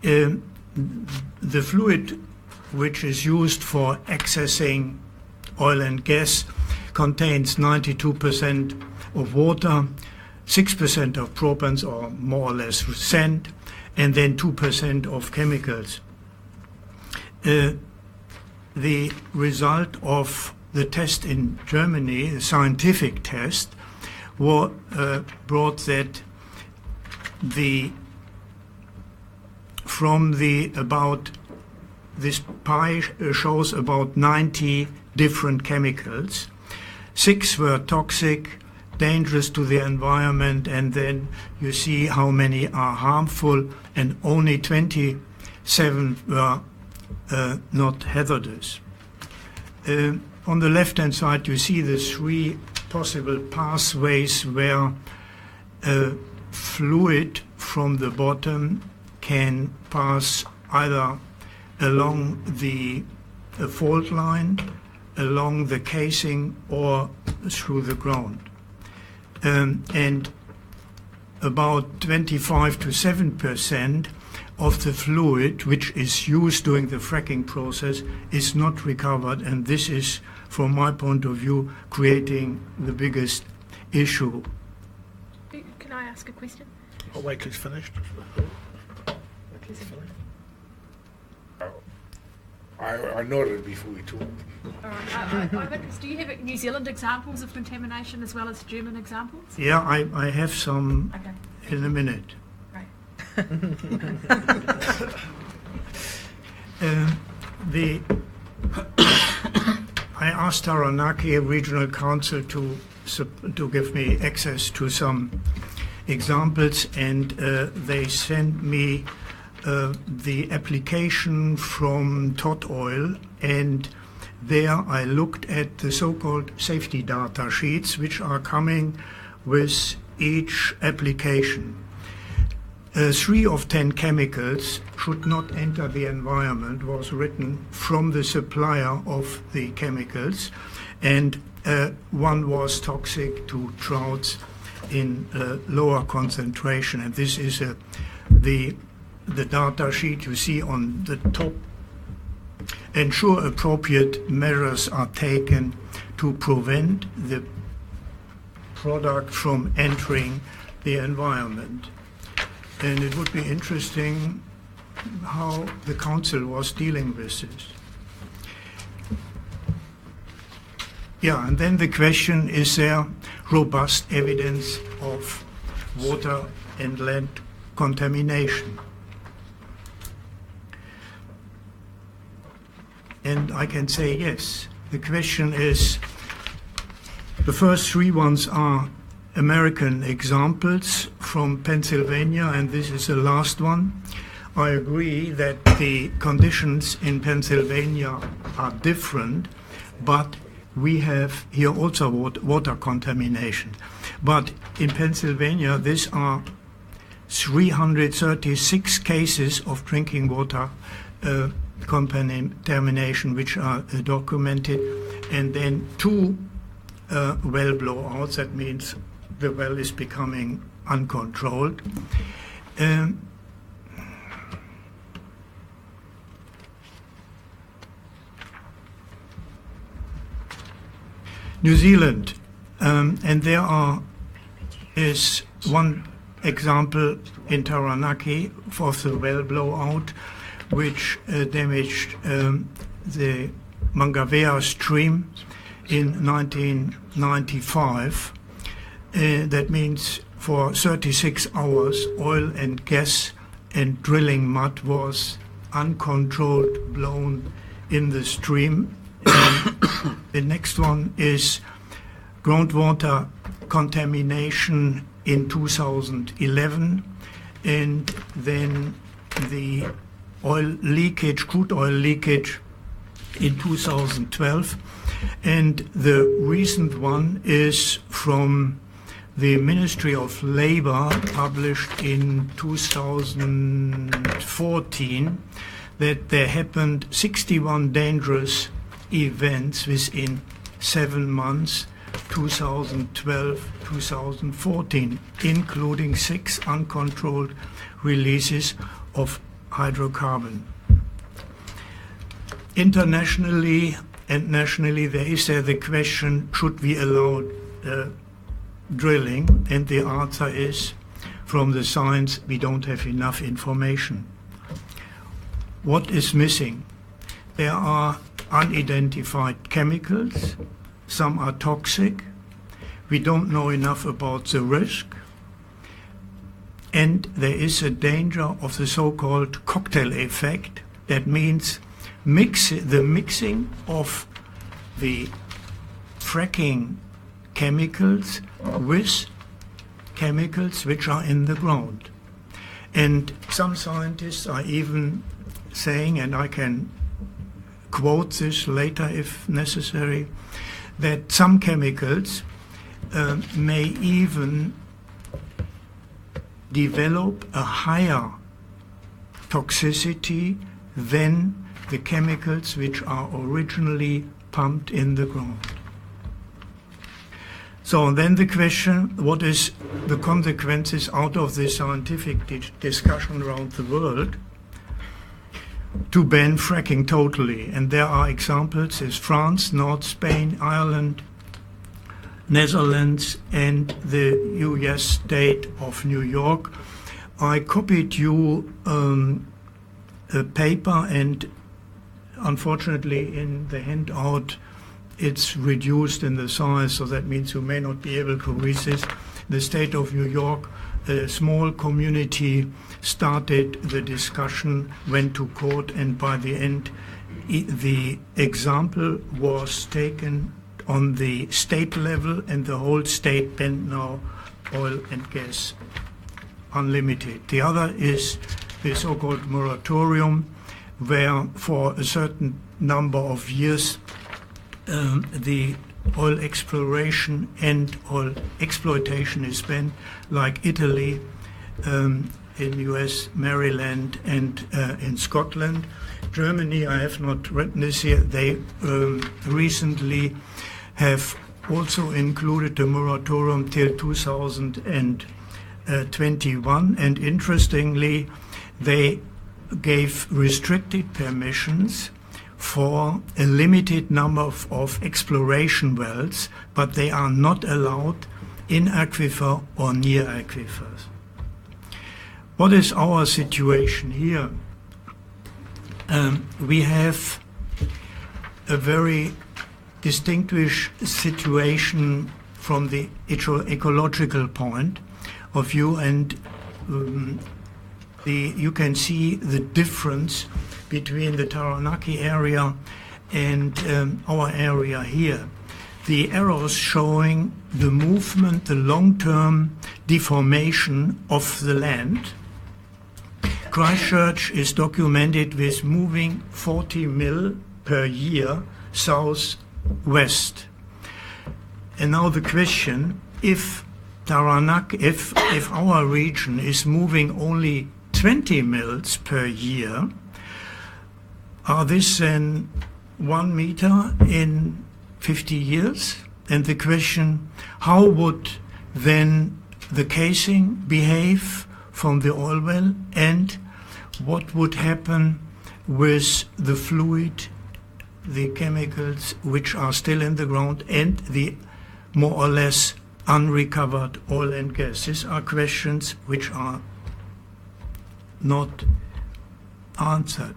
S2: The fluid which is used for accessing oil and gas contains 92% of water, 6% of propans, or more or less sand, and then 2% of chemicals. The result of the test in Germany, a scientific test, brought that this pie shows about 90 different chemicals. 6 were toxic, dangerous to the environment, and then you see how many are harmful, and only 27 were not hazardous. On the left-hand side, you see the three possible pathways where fluid from the bottom can pass either along the fault line, along the casing, or through the ground. And about 25 to 7% of the fluid which is used during the fracking process is not recovered, and this is, from my point of view, creating the biggest issue.
S7: Can I ask a question?
S1: Oh, wait till it's finished. I nodded before we talked.
S7: All right. I'm interested. Do you have New Zealand examples of contamination as well as German examples?
S2: Yeah, I have some
S7: Okay.
S2: in a minute.
S7: Great.
S2: I asked Taranaki Regional Council to give me access to some examples, and they sent me the application from Todd Oil, and there I looked at the so-called safety data sheets which are coming with each application. 3 of 10 chemicals should not enter the environment was written from the supplier of the chemicals, and 1 was toxic to trouts in lower concentration, and this is the data sheet you see on the top. Ensure appropriate measures are taken to prevent the product from entering the environment. And it would be interesting how the council was dealing with this. Yeah, and then the question, is there robust evidence of water and land contamination? And I can say yes. The question is, the first 3 ones are American examples from Pennsylvania, and this is the last one. I agree that the conditions in Pennsylvania are different, but we have here also water contamination. But in Pennsylvania, these are 336 cases of drinking water contamination which are documented, and then 2 well blowouts. That means the well is becoming uncontrolled. New Zealand, and there is one example in Taranaki of the well blowout which damaged the Mangawea stream in 1995. That means for 36 hours oil and gas and drilling mud was uncontrolled blown in the stream. The next one is groundwater contamination in 2011, and then the crude oil leakage in 2012. And the recent one is from the Ministry of Labour, published in 2014, that there happened 61 dangerous events within 7 months, 2012-2014, including 6 uncontrolled releases of hydrocarbon. Internationally and nationally, there is the question, should we allow drilling? And the answer is, from the science, we don't have enough information. What is missing? There are unidentified chemicals. Some are toxic. We don't know enough about the risk. And there is a danger of the so-called cocktail effect. That means the mixing of the fracking chemicals with chemicals which are in the ground. And some scientists are even saying, and I can quote this later if necessary, that some chemicals may even develop a higher toxicity than the chemicals which are originally pumped in the ground. So then the question, what is the consequences out of this scientific discussion around the world to ban fracking totally? And there are examples as France, North Spain, Ireland, Netherlands, and the US state of New York. I copied you a paper, and unfortunately in the handout it's reduced in the size, so that means you may not be able to read this. The state of New York, a small community, started the discussion, went to court, and by the end the example was taken on the state level, and the whole state banned now oil and gas unlimited. The other is the so-called moratorium, where for a certain number of years the oil exploration and oil exploitation is banned, like Italy, in US, Maryland, and in Scotland. Germany, I have not written this here, they recently have also included the moratorium till 2021, and interestingly, they gave restricted permissions for a limited number of exploration wells, but they are not allowed in aquifer or near aquifers. What is our situation here? We have a very distinguished situation from the ecological point of view, and you can see the difference between the Taranaki area and our area here. The arrows showing the movement, the long-term deformation of the land. Christchurch is documented with moving 40 mil per year southwest. And now the question, if Taranaki, if our region is moving only 20 mils per year, are this then 1 meter in 50 years? And the question, how would then the casing behave from the oil well, and what would happen with the fluid, the chemicals which are still in the ground, and the more or less unrecovered oil and gas? These are questions which are not answered.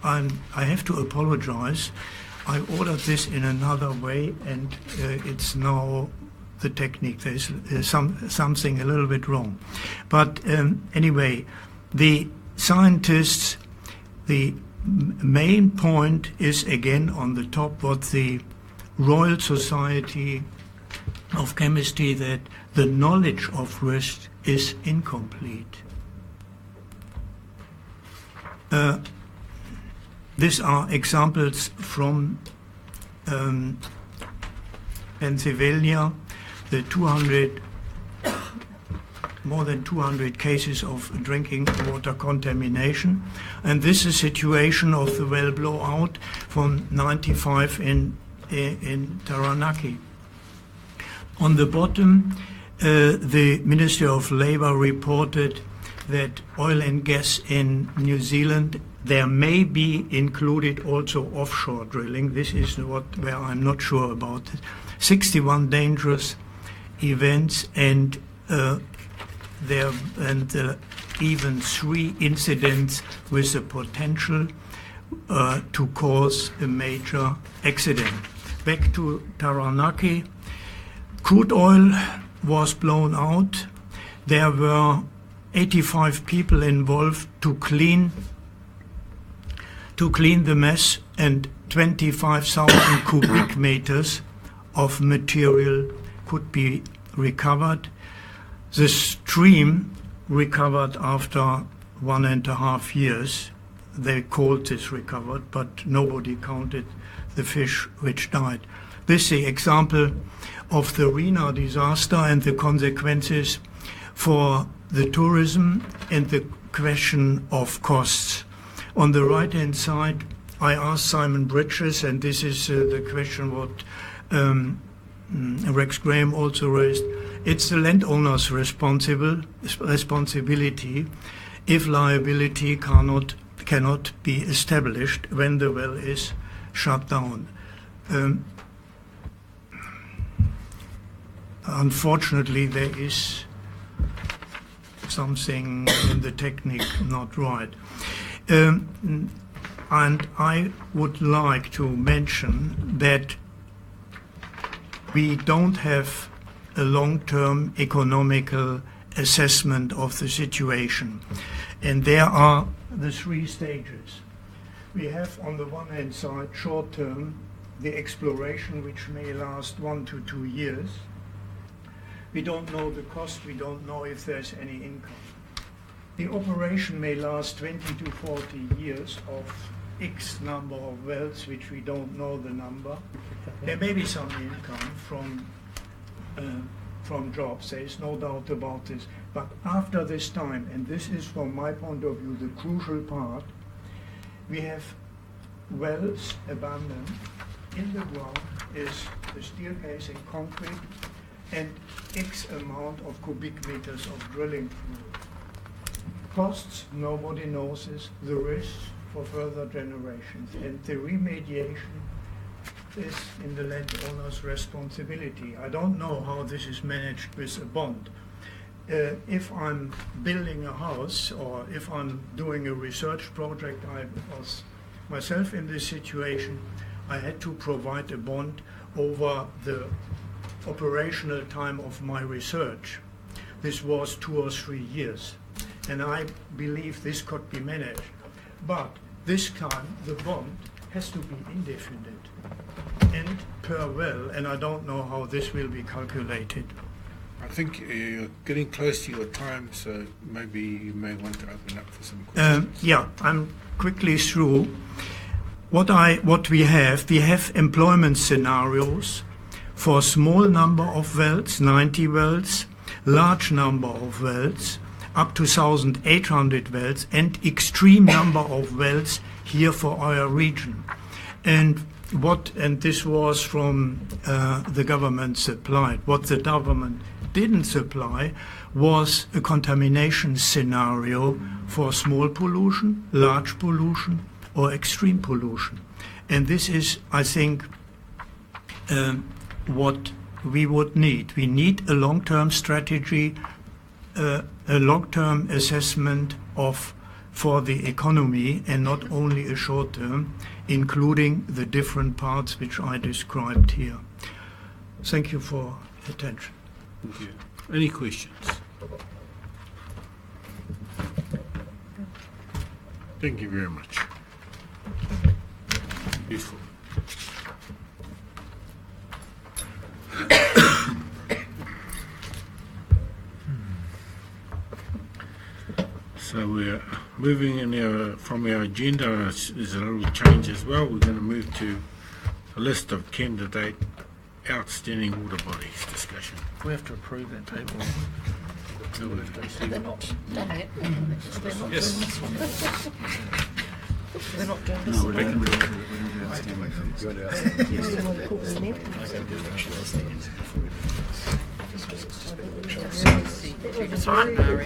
S2: I have to apologize. I ordered this in another way, and it's now the technique. There's something a little bit wrong. But anyway, the scientists, the main point is again on the top what the Royal Society of Chemistry, that the knowledge of risk is incomplete. These are examples from Pennsylvania, the more than 200 cases of drinking water contamination. And this is a situation of the well blowout from 95 in Taranaki. On the bottom, the Ministry of Labour reported that oil and gas in New Zealand, there may be included also offshore drilling. This is where I'm not sure about it. 61 dangerous events, and even 3 incidents with the potential to cause a major accident. Back to Taranaki, crude oil was blown out. There were 85 people involved to clean the mess, and 25,000 cubic meters of material could be recovered. The stream recovered after 1.5 years. They called this recovered, but nobody counted the fish which died. This is the example of the Rena disaster and the consequences for the tourism and the question of costs. On the right-hand side, I asked Simon Bridges, and this is the question what Rex Graham also raised. It's the landowner's responsibility if liability cannot be established when the well is shut down. Unfortunately, there is something in the technique not right. And I would like to mention that we don't have a long-term economical assessment of the situation. And there are the 3 stages. We have on the one hand side short-term, the exploration which may last 1 to 2 years. We don't know the cost, we don't know if there's any income. The operation may last 20 to 40 years of X number of wells, which we don't know the number. There may be some income from jobs, there is no doubt about this. But after this time, and this is from my point of view the crucial part, we have wells abandoned. In the ground is the steel casing, concrete, and X amount of cubic meters of drilling fluid. Costs, nobody knows this, the risks for further generations, and the remediation is in the landowner's responsibility. I don't know how this is managed with a bond. If I'm building a house or if I'm doing a research project, I was myself in this situation, I had to provide a bond over the operational time of my research. This was 2 or 3 years, and I believe this could be managed. But this time the bond has to be indefinite and per well, and I don't know how this will be calculated.
S1: I think you're getting close to your time, so maybe you may want to open up for some questions.
S2: Yeah, I'm quickly through. What we have employment scenarios for a small number of wells, 90 wells, large number of wells, up to 1,800 wells, and extreme number of wells here for our region. And this was from the government supplied. What the government didn't supply was a contamination scenario for small pollution, large pollution, or extreme pollution. And this is, I think, what we would need. We need a long-term strategy, a long-term assessment for the economy, and not only a short-term, including the different parts which I described here. Thank you for attention.
S1: Thank you. Any questions? Thank you very much. Useful. So we're moving in from our agenda. There's a little change as well. We're going to move to a list of candidate outstanding water bodies discussion.
S13: We have to approve that table.
S11: They're not done yet.
S3: Yes.
S11: They're not doing
S3: No, we're making
S11: It's all right, Mario.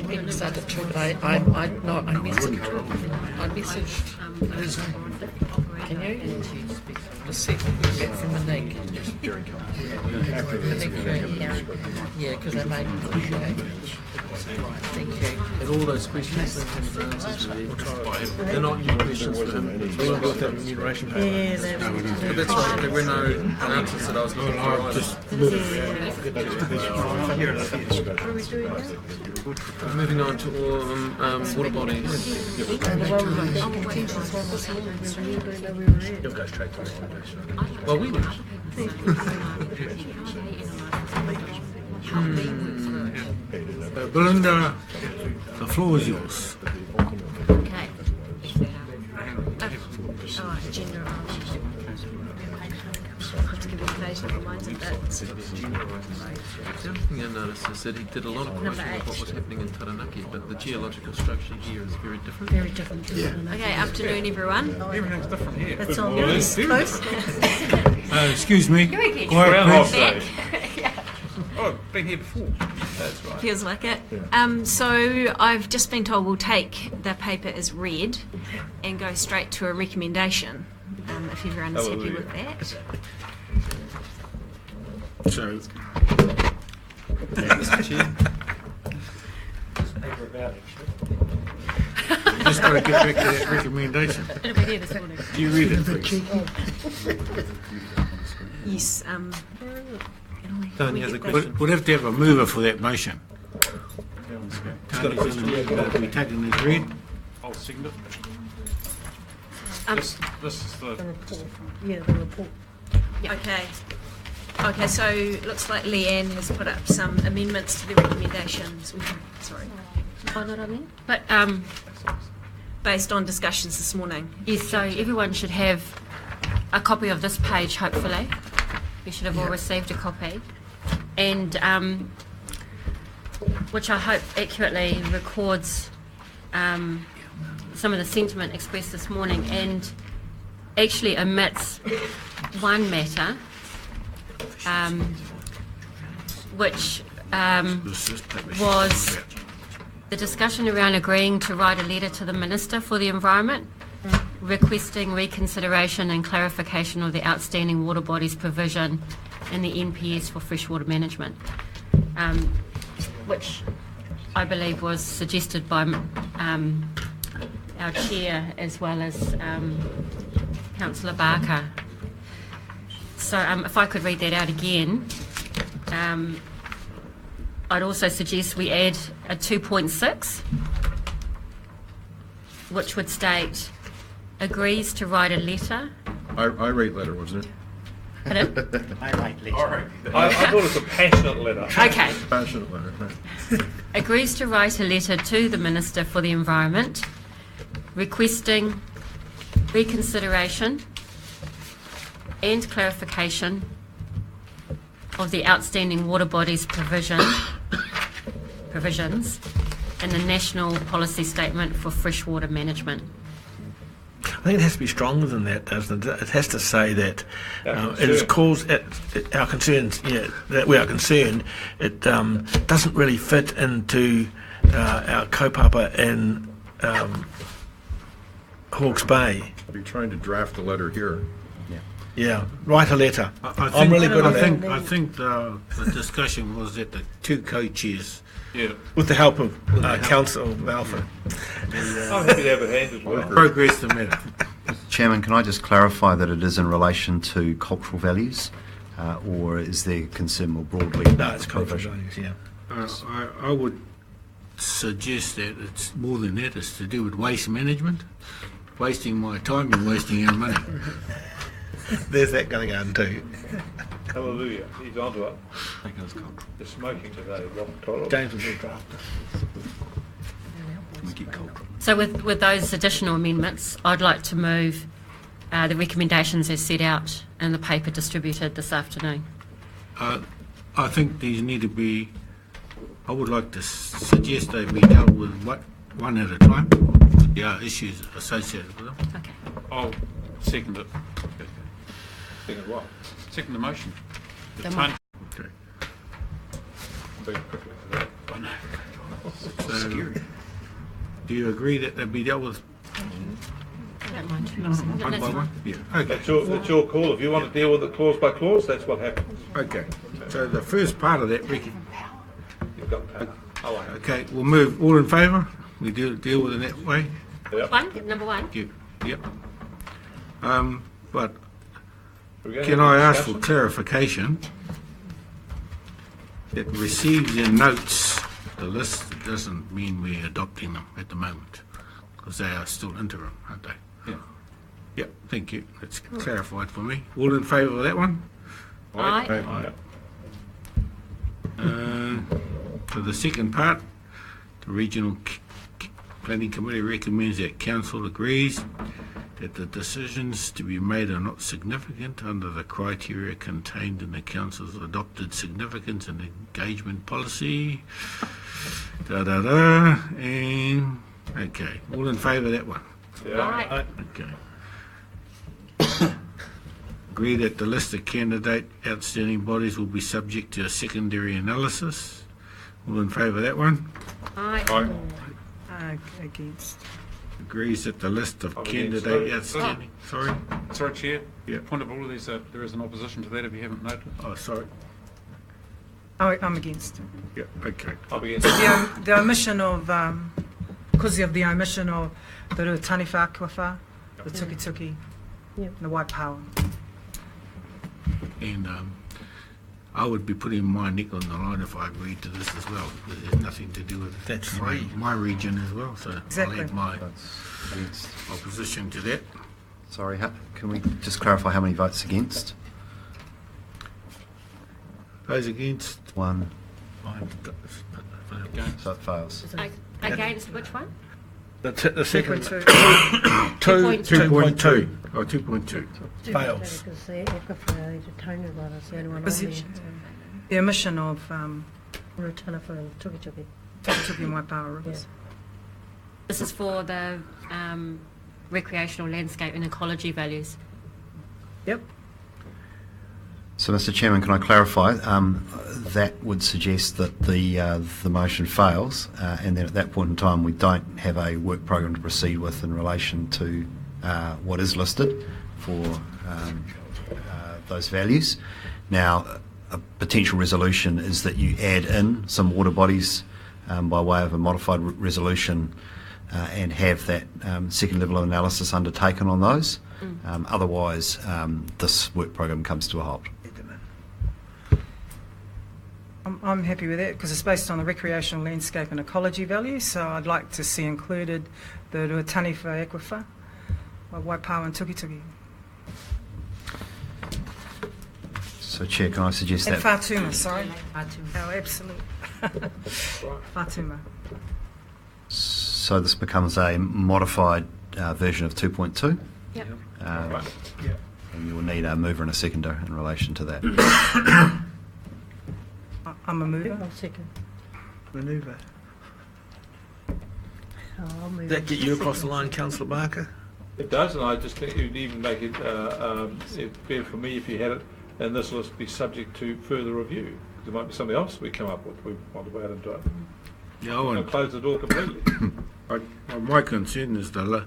S11: We decided to, but I messaged. Can you just see what we get from the link? Yeah, because I made thank you.
S13: And all those questions and answers they're not new questions for him. We won't go with that remuneration paper.
S11: Yeah,
S13: But that's right, there were no answers that I was looking for either.
S1: Just move it.
S13: Moving on to water bodies.
S14: You'll go straight to the
S13: Well, we did.
S1: Belinda, the floor is yours.
S10: Okay. Agenda
S13: The other thing I noticed is that he did a lot of quoting of what was happening in Taranaki, but the geological structure here is very different.
S10: Very different.
S14: Okay, afternoon everyone.
S8: Everything's different here.
S14: It's all yours. Close.
S1: Excuse me.
S10: Quiet,
S8: Groundhog
S10: please.
S8: Day. Oh, been here before. That's right.
S14: Feels like it. So I've just been told we'll take the paper as read and go straight to a recommendation, if everyone is happy with that.
S1: So,
S13: Mr. Chair.
S1: you just got to get back to that recommendation.
S14: It'll be there this morning.
S1: Do you read it, please?
S14: Yes.
S13: Don, you have a question?
S1: We'll have to have a mover for that motion. Tony's going to move that to be taken as read.
S8: I'll second it. This is the report.
S14: Yeah, the report. Okay. Okay, so it looks like Leanne has put up some amendments to the recommendations. Sorry.
S10: Oh, not on there? But
S14: Based on discussions this morning.
S10: yes, so everyone should have a copy of this page, hopefully. You should have all received a copy. And which I hope accurately records some of the sentiment expressed this morning and actually omits one matter, which was the discussion around agreeing to write a letter to the Minister for the Environment requesting reconsideration and clarification of the outstanding water bodies provision in the NPS for freshwater management, which I believe was suggested by our chair as well as Councillor Barker. So if I could read that out again, I'd also suggest we add a 2.6, which would state, agrees to write a letter.
S3: I rate letter, wasn't it?
S10: Pardon?
S15: I like letter.
S8: I thought it was a passionate letter.
S10: Okay.
S3: Passionate letter. Right.
S10: Agrees to write a letter to the Minister for the Environment requesting reconsideration and clarification of the outstanding water bodies provisions in the National Policy Statement for Freshwater Management.
S15: I think it has to be stronger than that, doesn't it? It has to say that it has caused our concerns. Yeah, that we are concerned. It doesn't really fit into our kaupapa in Hawke's Bay.
S3: You're trying to draft a letter here.
S15: Yeah, write a letter.
S1: I'm
S15: really good at that.
S1: I think the discussion was that the two co-chairs,
S15: With the help of Council Alpha.
S8: I'm happy to have it handed well.
S1: progress the matter.
S16: Chairman, can I just clarify that it is in relation to cultural values, or is there concern more broadly?
S15: No, it's cultural values, yeah.
S1: I would suggest that it's more than that. It's to do with waste management, wasting my time and wasting our money.
S15: There's that going on too.
S8: Hallelujah. He's onto it.
S16: I think it was cultural.
S8: The smoking today, rock tolerable.
S15: James will be a drafter.
S16: Can we get cultural?
S10: So with those additional amendments, I'd like to move the recommendations as set out in the paper distributed this afternoon.
S1: I think these need to be, I would like to suggest they be dealt with one at a time. There are issues associated with them.
S10: Okay.
S8: I'll second it.
S3: Second what?
S8: Second the motion.
S10: The
S8: Fine.
S1: Okay.
S3: Very quickly.
S1: So, do you agree that they be dealt with
S10: Don't mind.
S1: one by one? Yeah. Okay.
S8: It's your call. If you want to deal with it clause by clause, that's what happens.
S1: Okay. So the first part of that,
S8: You've got power. I like it.
S1: okay, we'll move. All in favour? We deal with it that way.
S10: Number one.
S1: Yep. But
S8: We're going to
S1: can
S8: have a
S1: I ask for
S8: discussion.
S1: clarification? That receives in notes the list doesn't mean we're adopting them at the moment, because they are still interim, aren't they?
S8: Yeah.
S1: Yep, thank you. That's clarified for me. All in favour of that one?
S10: Aye.
S3: Right.
S1: For the second part, the Regional Planning Committee recommends that Council agrees that the decisions to be made are not significant under the criteria contained in the Council's adopted significance and engagement policy. And okay, all in favour of that one?
S11: Yeah.
S10: All right.
S1: Okay. Agree that the list of candidate outstanding bodies will be subject to a secondary analysis. All in favour of that one?
S10: Aye.
S4: Against.
S1: Agrees that the list of
S8: Against.
S1: candidate outstanding. Sorry?
S8: Sorry, Chair.
S1: Yeah.
S8: Point of order, there is an opposition to that if you haven't noted.
S1: Oh, sorry.
S4: Oh, I'm against.
S1: Yeah, okay.
S13: I'll be against.
S4: The omission of, because of the omission of the Tani Whakawha, the Tuki, the white power.
S1: And I would be putting my neck on the line if I agreed to this as well, because it has nothing to do with
S15: That's
S1: my,
S15: free.
S1: my region as well, so
S4: Exactly.
S1: I'll add my
S16: Against.
S1: opposition to that.
S16: Sorry, can we just clarify how many votes against?
S1: Those against?
S16: One.
S8: Against.
S16: So it fails.
S10: Against which one?
S15: The second
S4: 2.2.
S15: 2.2
S1: Oh, 2.2.
S15: fails.
S4: Was it, the omission of Tuki and white power rivers.
S10: This is for the recreational landscape and ecology values.
S4: Yep.
S16: So, Mr. Chairman, can I clarify? That would suggest that the motion fails, and then at that point in time we don't have a work program to proceed with in relation to what is listed for those values. Now, a potential resolution is that you add in some water bodies by way of a modified resolution and have that second level of analysis undertaken on those. Otherwise, this work program comes to a halt.
S4: I'm happy with that because it's based on the recreational landscape and ecology values, so I'd like to see included the Ruatani Whaekawha, Waipawa and Tuki.
S16: So, Chair, can I suggest
S4: And
S16: that?
S4: Whatuma, sorry. Oh, absolute. Whatuma.
S16: So this becomes a modified version of 2.2?
S10: Yep.
S16: And you will need a mover and a seconder in relation to that.
S4: I'm a mover.
S2: I'll second.
S15: Manoeuvre.
S2: I'll move.
S15: Does that get you across the line, Councillor Barker?
S13: It does, and I just think it would even make it better for me if you had it, and this list be subject to further review. There might be something else we come up with we want to add into it.
S1: Yeah, I want
S13: And close the door completely.
S1: my concern is like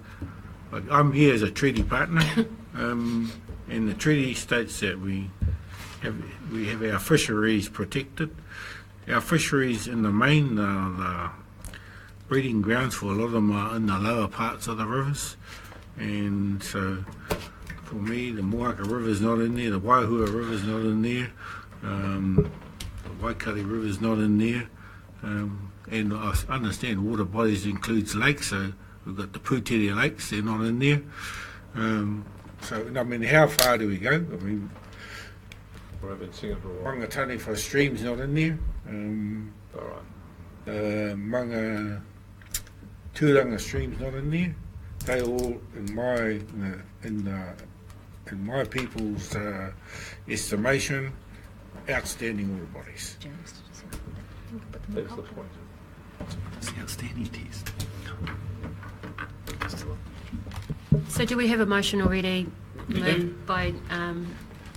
S1: I'm here as a treaty partner, and the treaty states that we have our fisheries protected. Our fisheries in the main, the breeding grounds for a lot of them are in the lower parts of the rivers, and so for me the Moaka River's not in there, the Waihua River's not in there, the Waikari River's not in there. And I understand water bodies includes lakes, so we've got the Pūtere lakes, they're not in there. So, I mean, how far do we go? I mean,
S13: I've been singing for a while.
S1: Rangatani for streams not in there.
S13: All right.
S1: Manga Turanga streams not in there. They all, in my people's estimation, outstanding water bodies.
S13: That's the point.
S16: It's the outstanding test.
S10: So do we have a motion already moved by...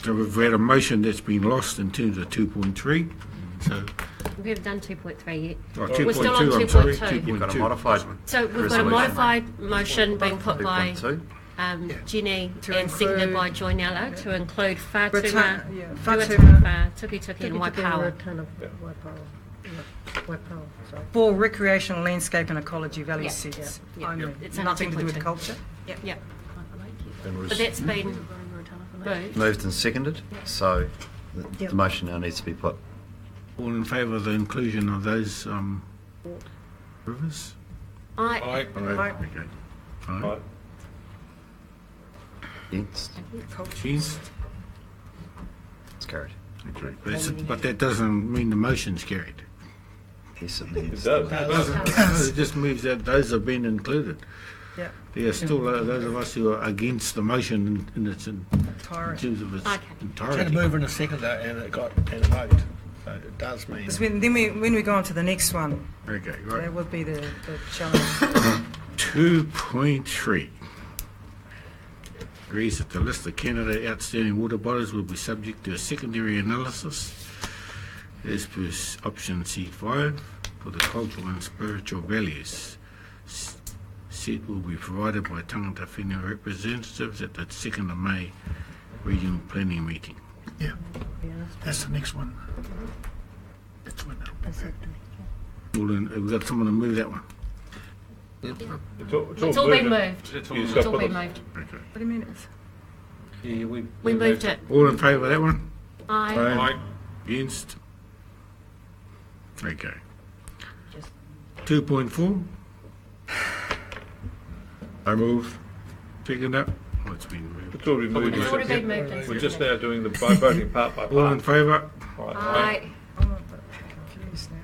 S1: So we've had a motion that's been lost in terms of 2.3. So
S10: we haven't done 2.3 yet.
S1: oh,
S10: We're still on
S1: 2.2, I'm sorry,
S10: 2.2.
S16: You've got a modified
S10: So we've got a
S16: resolution.
S10: modified motion being put by
S16: 2.2.
S10: Jenny
S4: To
S10: and seconded
S4: include-
S10: by Joynella to include Whatuma,
S4: Whatuma,
S10: Ruataniwha, Tuki and Waipawa.
S4: For recreational landscape and ecology value
S10: Yeah.
S4: sets.
S10: Yeah.
S4: Only.
S10: It's under
S4: Nothing to do with
S10: 2.2.
S4: culture.
S10: Yep.
S16: And
S10: But that's been moved.
S16: moved and seconded. So the motion now needs to be put.
S1: all in favour of the inclusion of those rivers?
S10: I,
S1: Okay. Fine.
S13: Aye.
S16: Against?
S1: Against?
S16: It's carried.
S1: But that doesn't mean the motion's carried.
S16: Yes, it
S13: It
S16: means.
S13: does.
S1: It just means that those have been included.
S4: Yeah.
S1: There are still those of us who are against the motion in its in
S4: Entirety.
S1: terms of its
S10: Okay.
S15: Had a
S1: entirety.
S15: move and a second and it got and a vote. So it does mean.
S4: Because when we go on to the next one,
S1: Okay, right.
S4: that would be the challenge.
S1: 2.3 agrees that the list of candidate outstanding water bodies will be subject to a secondary analysis as per option C5 for the cultural and spiritual values. Set will be provided by tangata whenua representatives at the 2nd of May regional planning meeting.
S15: Yeah, that's the next one. That's when it'll be.
S1: We've got someone to move that one.
S10: It's all been moved.
S13: It's
S10: It's all been moved.
S1: Okay.
S4: What do you mean it's...
S13: Yeah,
S10: We moved it.
S1: All in favour of that one?
S10: Aye.
S13: Aye.
S1: Against? Okay. 2.4,
S3: I move.
S1: second up. Oh, it's been moved.
S13: It's already moved.
S10: It's already been moved.
S13: We're just now doing the by voting part by
S1: All in
S13: part.
S1: favour?
S10: Aye.
S4: I'm a bit confused now.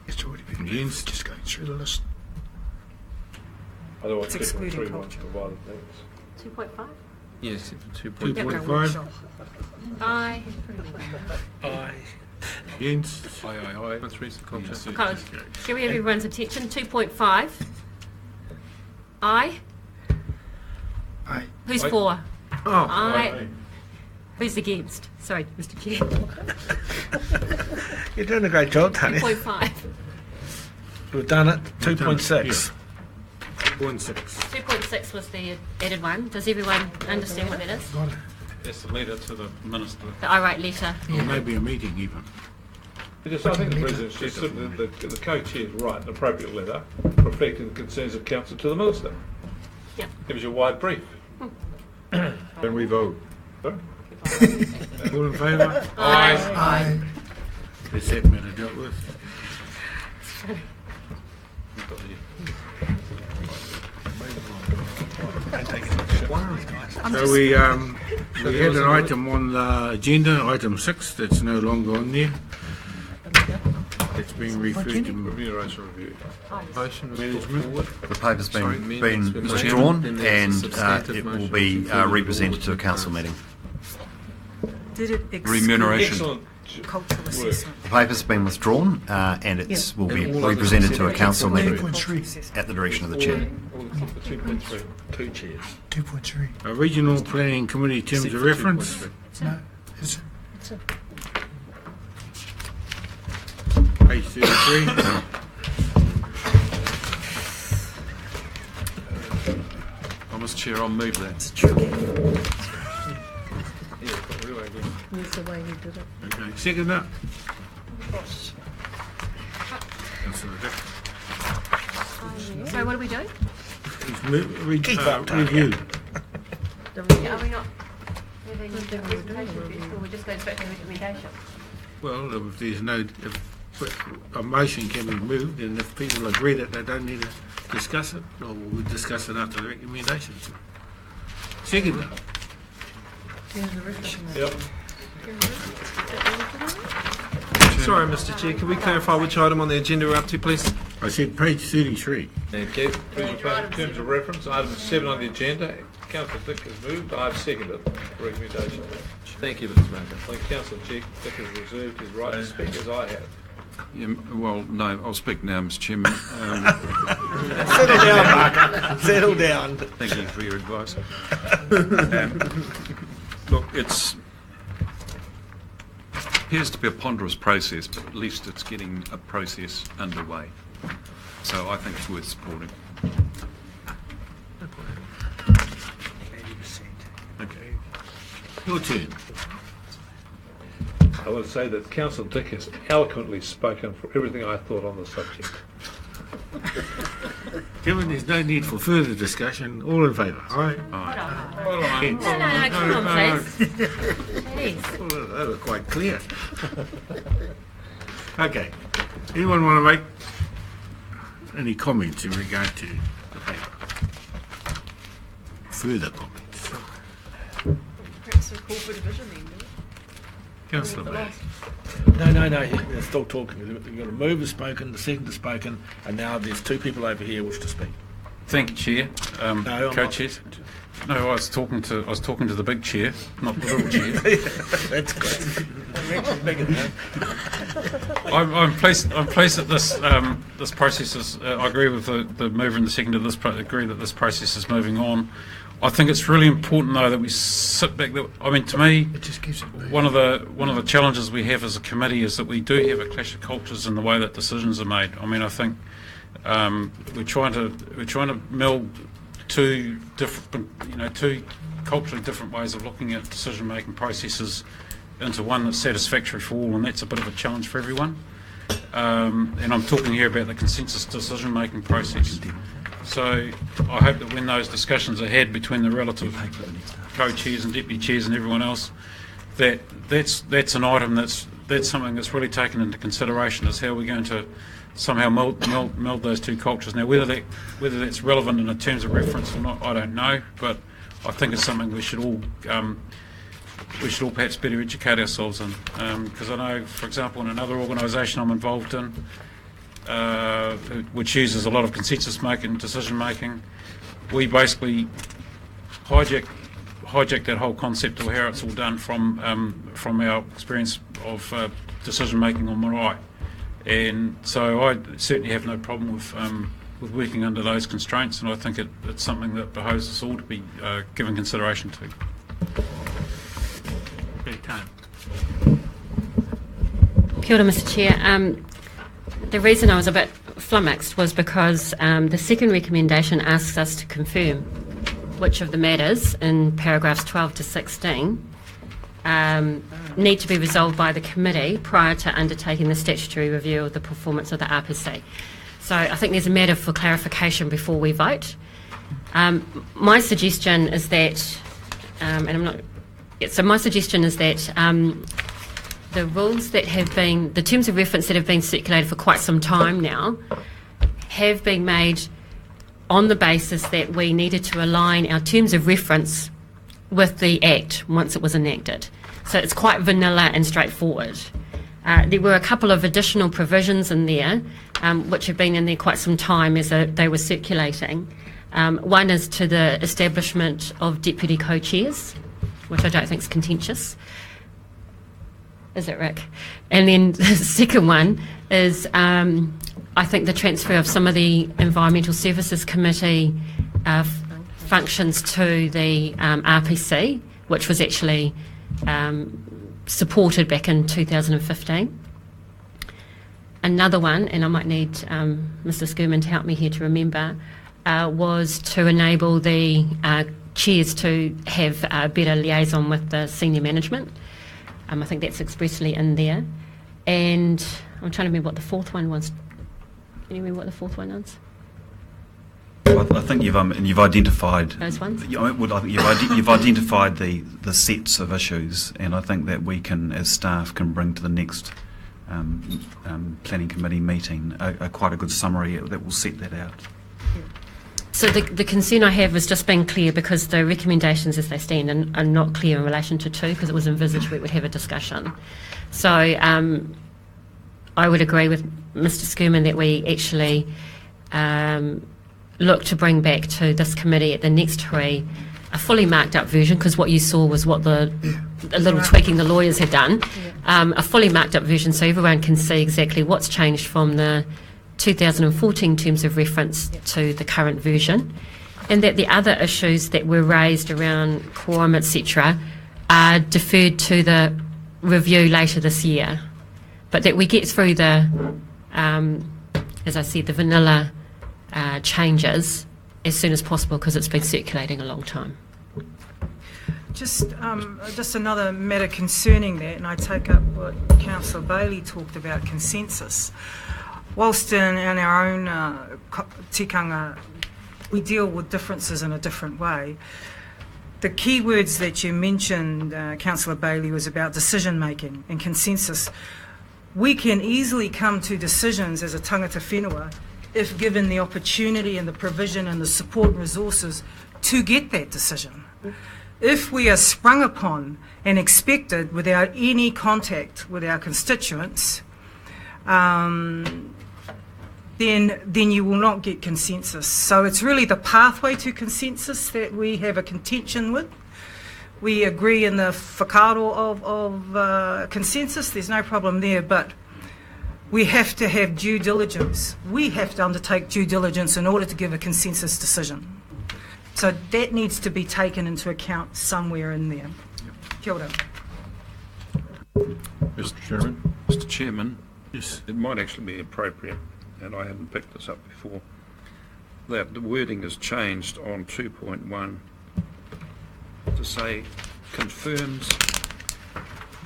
S15: It's already been.
S1: Against?
S15: Just going through the list.
S13: Otherwise,
S4: It's
S13: people
S4: excluding
S13: three wants
S4: culture.
S13: provided things.
S10: 2.5?
S5: Yes, 2.
S1: 2.5,
S10: Aye.
S15: Aye.
S1: against?
S13: Aye.
S5: That's recent culture.
S10: Okay. Shall we have everyone's attention? 2.5. Aye.
S15: Aye.
S10: Who's
S13: Aye.
S10: for?
S1: Oh,
S10: Aye. Who's against? Sorry, Mr. Chair.
S15: You're doing a great job, Tanya.
S10: 2.5.
S15: We've done it.
S1: We've done it,
S15: 2.6.
S1: 2.6.
S10: 2.6 was the added one. Does everyone understand what that is?
S15: Got it.
S8: That's the letter to the minister.
S10: The irate letter.
S1: Or maybe a meeting even.
S13: Because I think the President's just the co-chair is right, an appropriate letter reflecting the concerns of Council to the Minister.
S10: Yeah.
S13: Gives you a wide brief.
S3: Then we vote.
S13: Sorry?
S1: All in favour?
S15: Aye.
S1: Is that matter dealt with? So we had an item on the agenda, item 6, that's no longer on there. It's been referred to
S13: Remuneration review.
S5: Motion was put
S1: management.
S5: forward.
S16: The paper's
S5: Sorry,
S16: been
S5: amendments been made.
S16: withdrawn
S5: Then there's a
S16: and
S5: substantive
S16: it will
S5: motion
S16: be
S5: for further
S16: represented to a
S5: report.
S16: council meeting.
S4: Did it exclude
S9: Remuneration.
S13: Excellent
S4: cultural
S13: work.
S4: assessment?
S16: The paper's been withdrawn and it will be
S5: And all others
S16: represented to a
S5: considered
S16: council meeting
S15: 2.3.
S16: at the direction of the chair.
S13: All the 2.3.
S15: Two chairs. 2.3.
S1: A regional planning committee terms
S5: Except
S1: of
S5: for
S1: reference.
S5: 2.3.
S15: No. Is it?
S1: Page 33.
S9: Oh, Mr. Chair, I'll move that.
S4: That's the way he did it.
S1: Okay, second up. Councillor Dick.
S10: So what do we do?
S1: Review.
S10: Are we not having a presentation or we're just going straight to the recommendation?
S1: Well, if there's no, if a motion can be moved, and if people agree that they don't need to discuss it, or we'll discuss it after the recommendations. Second up.
S13: Yep.
S5: Sorry, Mr. Chair, can we clarify which item on the agenda we're up to, please?
S1: I said page 33.
S13: Okay. In terms of reference, item 7 on the agenda, Councillor Dick has moved, I've seconded the recommendation.
S5: Thank you, Mr. Maker.
S13: I think Councillor Dick has reserved his right to speak as I have.
S9: Yeah, well, no, I'll speak now, Mr. Chairman.
S15: Settle down, Mark. Settle down.
S9: Thank you for your advice. Look, it appears to be a ponderous process, but at least it's getting a process underway. So I think it's worth supporting.
S1: Okay. Your turn.
S13: I would say that Councillor Dick has eloquently spoken for everything I thought on the subject.
S1: Given there's no need for further discussion, all in favour? Aye. Against?
S10: No, come on, please. Please.
S1: Well, they were quite clear. Okay. Anyone want to make any comments in regard to the paper? Further comments?
S7: Perhaps a call for division then, do
S1: Councillor Bailey.
S15: No, they're still talking. You've got a mover spoken, the second has spoken, and now there's two people over here wish to speak.
S8: Thank you, Chair.
S15: No, I'm
S8: Co-chairs. No, I was talking to the big chair, not the little chair.
S15: That's great. I'm bigger than that.
S8: I'm pleased that this process is. I agree with the mover and the seconder. Agree that this process is moving on. I think it's really important though that we sit back. I mean, to me,
S15: It just gives it
S8: one of the challenges we have as a committee is that we do have a clash of cultures in the way that decisions are made. I mean, I think we're trying to meld two culturally different ways of looking at decision-making processes into one that's satisfactory for all, and that's a bit of a challenge for everyone. And I'm talking here about the consensus decision-making process. So I hope that when those discussions are had between the relative co-chairs and deputy chairs and everyone else, that's an item that's something that's really taken into consideration, is how we're going to somehow meld those two cultures. Now, whether that's relevant in terms of reference or not, I don't know, but I think it's something we should all perhaps better educate ourselves in. Because I know, for example, in another organisation I'm involved in, which uses a lot of consensus making, decision making, we basically hijack that whole concept of how it's all done from our experience of decision making on Marae. And so I certainly have no problem with working under those constraints, and I think it's something that behoves us all to be given consideration to.
S10: Kia ora, Mr Chair. The reason I was a bit flummoxed was because the second recommendation asks us to confirm which of the matters in paragraphs 12 to 16 need to be resolved by the committee prior to undertaking the statutory review of the performance of the RPC. So I think there's a matter for clarification before we vote. My suggestion is that, my suggestion is that the rules that have been, the terms of reference that have been circulated for quite some time now, have been made on the basis that we needed to align our terms of reference with the Act once it was enacted. So it's quite vanilla and straightforward. There were a couple of additional provisions in there, which have been in there quite some time as they were circulating. One is to the establishment of deputy co-chairs, which I don't think is contentious. Is it, Rick? And then the second one is, I think, the transfer of some of the Environmental Services Committee functions to the RPC, which was actually supported back in 2015. Another one, and I might need Mr Skurman to help me here to remember, was to enable the chairs to have a better liaison with the senior management. I think that's expressly in there. And I'm trying to remember what the fourth one was. Can you remember what the fourth one is?
S17: I think you've identified
S10: those ones.
S17: I think you've identified the sets of issues, and I think that we can, as staff, can bring to the next planning committee meeting quite a good summary that will set that out.
S10: So the concern I have is just being clear, because the recommendations as they stand are not clear in relation to 2, because it was envisaged we would have a discussion. So I would agree with Mr Skurman that we actually look to bring back to this committee at the next hui a fully marked up version, because what you saw was what the little tweaking the lawyers had done, a fully marked up version so everyone can see exactly what's changed from the 2014 terms of reference to the current version, and that the other issues that were raised around quorum, etc., are deferred to the review later this year, but that we get through the, as I said, the vanilla changes as soon as possible, because it's been circulating a long time.
S4: Just another matter concerning that, and I take up what Councillor Bailey talked about, consensus. Whilst in our own tikanga we deal with differences in a different way, the key words that you mentioned, Councillor Bailey, was about decision making and consensus. We can easily come to decisions as a tangata whenua if given the opportunity and the provision and the support and resources to get that decision. If we are sprung upon and expected without any contact with our constituents, then you will not get consensus. So it's really the pathway to consensus that we have a contention with. We agree in the whakaaro of consensus, there's no problem there, but we have to have due diligence. We have to undertake due diligence in order to give a consensus decision. So that needs to be taken into account somewhere in there. Kia ora.
S3: Mr. Chairman?
S9: Mr. Chairman,
S1: Yes.
S9: it might actually be appropriate, and I hadn't picked this up before, that the wording is changed on 2.1 to say confirms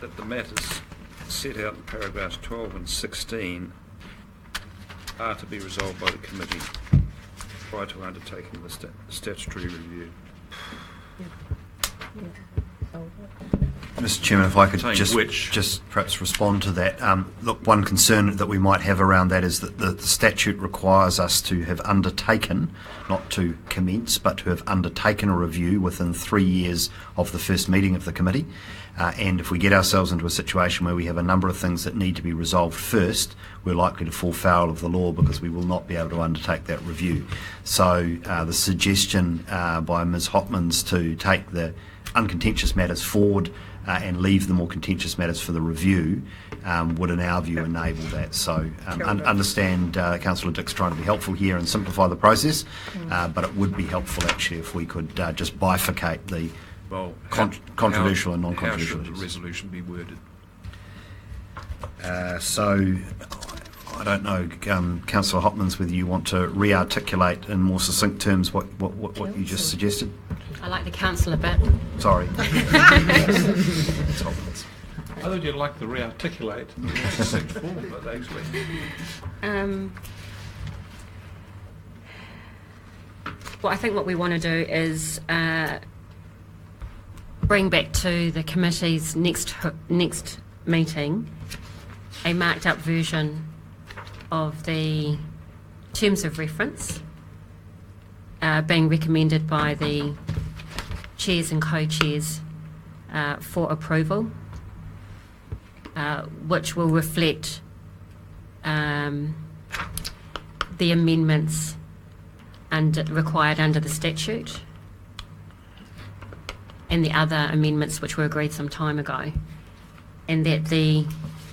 S9: that the matters set out in paragraphs 12 and 16 are to be resolved by the committee prior to undertaking the statutory review.
S16: Mr. Chairman, if I could
S9: Saying
S16: just perhaps respond to that. Look, one concern that we might have around that is that the statute requires us to have undertaken, not to commence, but to have undertaken a review within 3 years of the first meeting of the committee. And if we get ourselves into a situation where we have a number of things that need to be resolved first, we're likely to fall foul of the law because we will not be able to undertake that review. So the suggestion by Ms Hopmans to take the uncontentious matters forward and leave the more contentious matters for the review would, in our view, enable that. So understand Councillor Dick's trying to be helpful here and simplify the process, but it would be helpful actually if we could just bifurcate the controversial and non-controversial.
S9: How should the resolution be worded?
S16: So I don't know, Councillor Hopmans, whether you want to re-articulate in more succinct terms what you just suggested.
S10: I like the council a bit.
S16: Sorry.
S13: I thought you'd like to re-articulate in more succinct form, but actually.
S10: Well, I think what we want to do is bring back to the committee's next meeting a marked up version of the terms of reference being recommended by the chairs and co-chairs for approval, which will reflect the amendments required under the statute and the other amendments which were agreed some time ago, and that the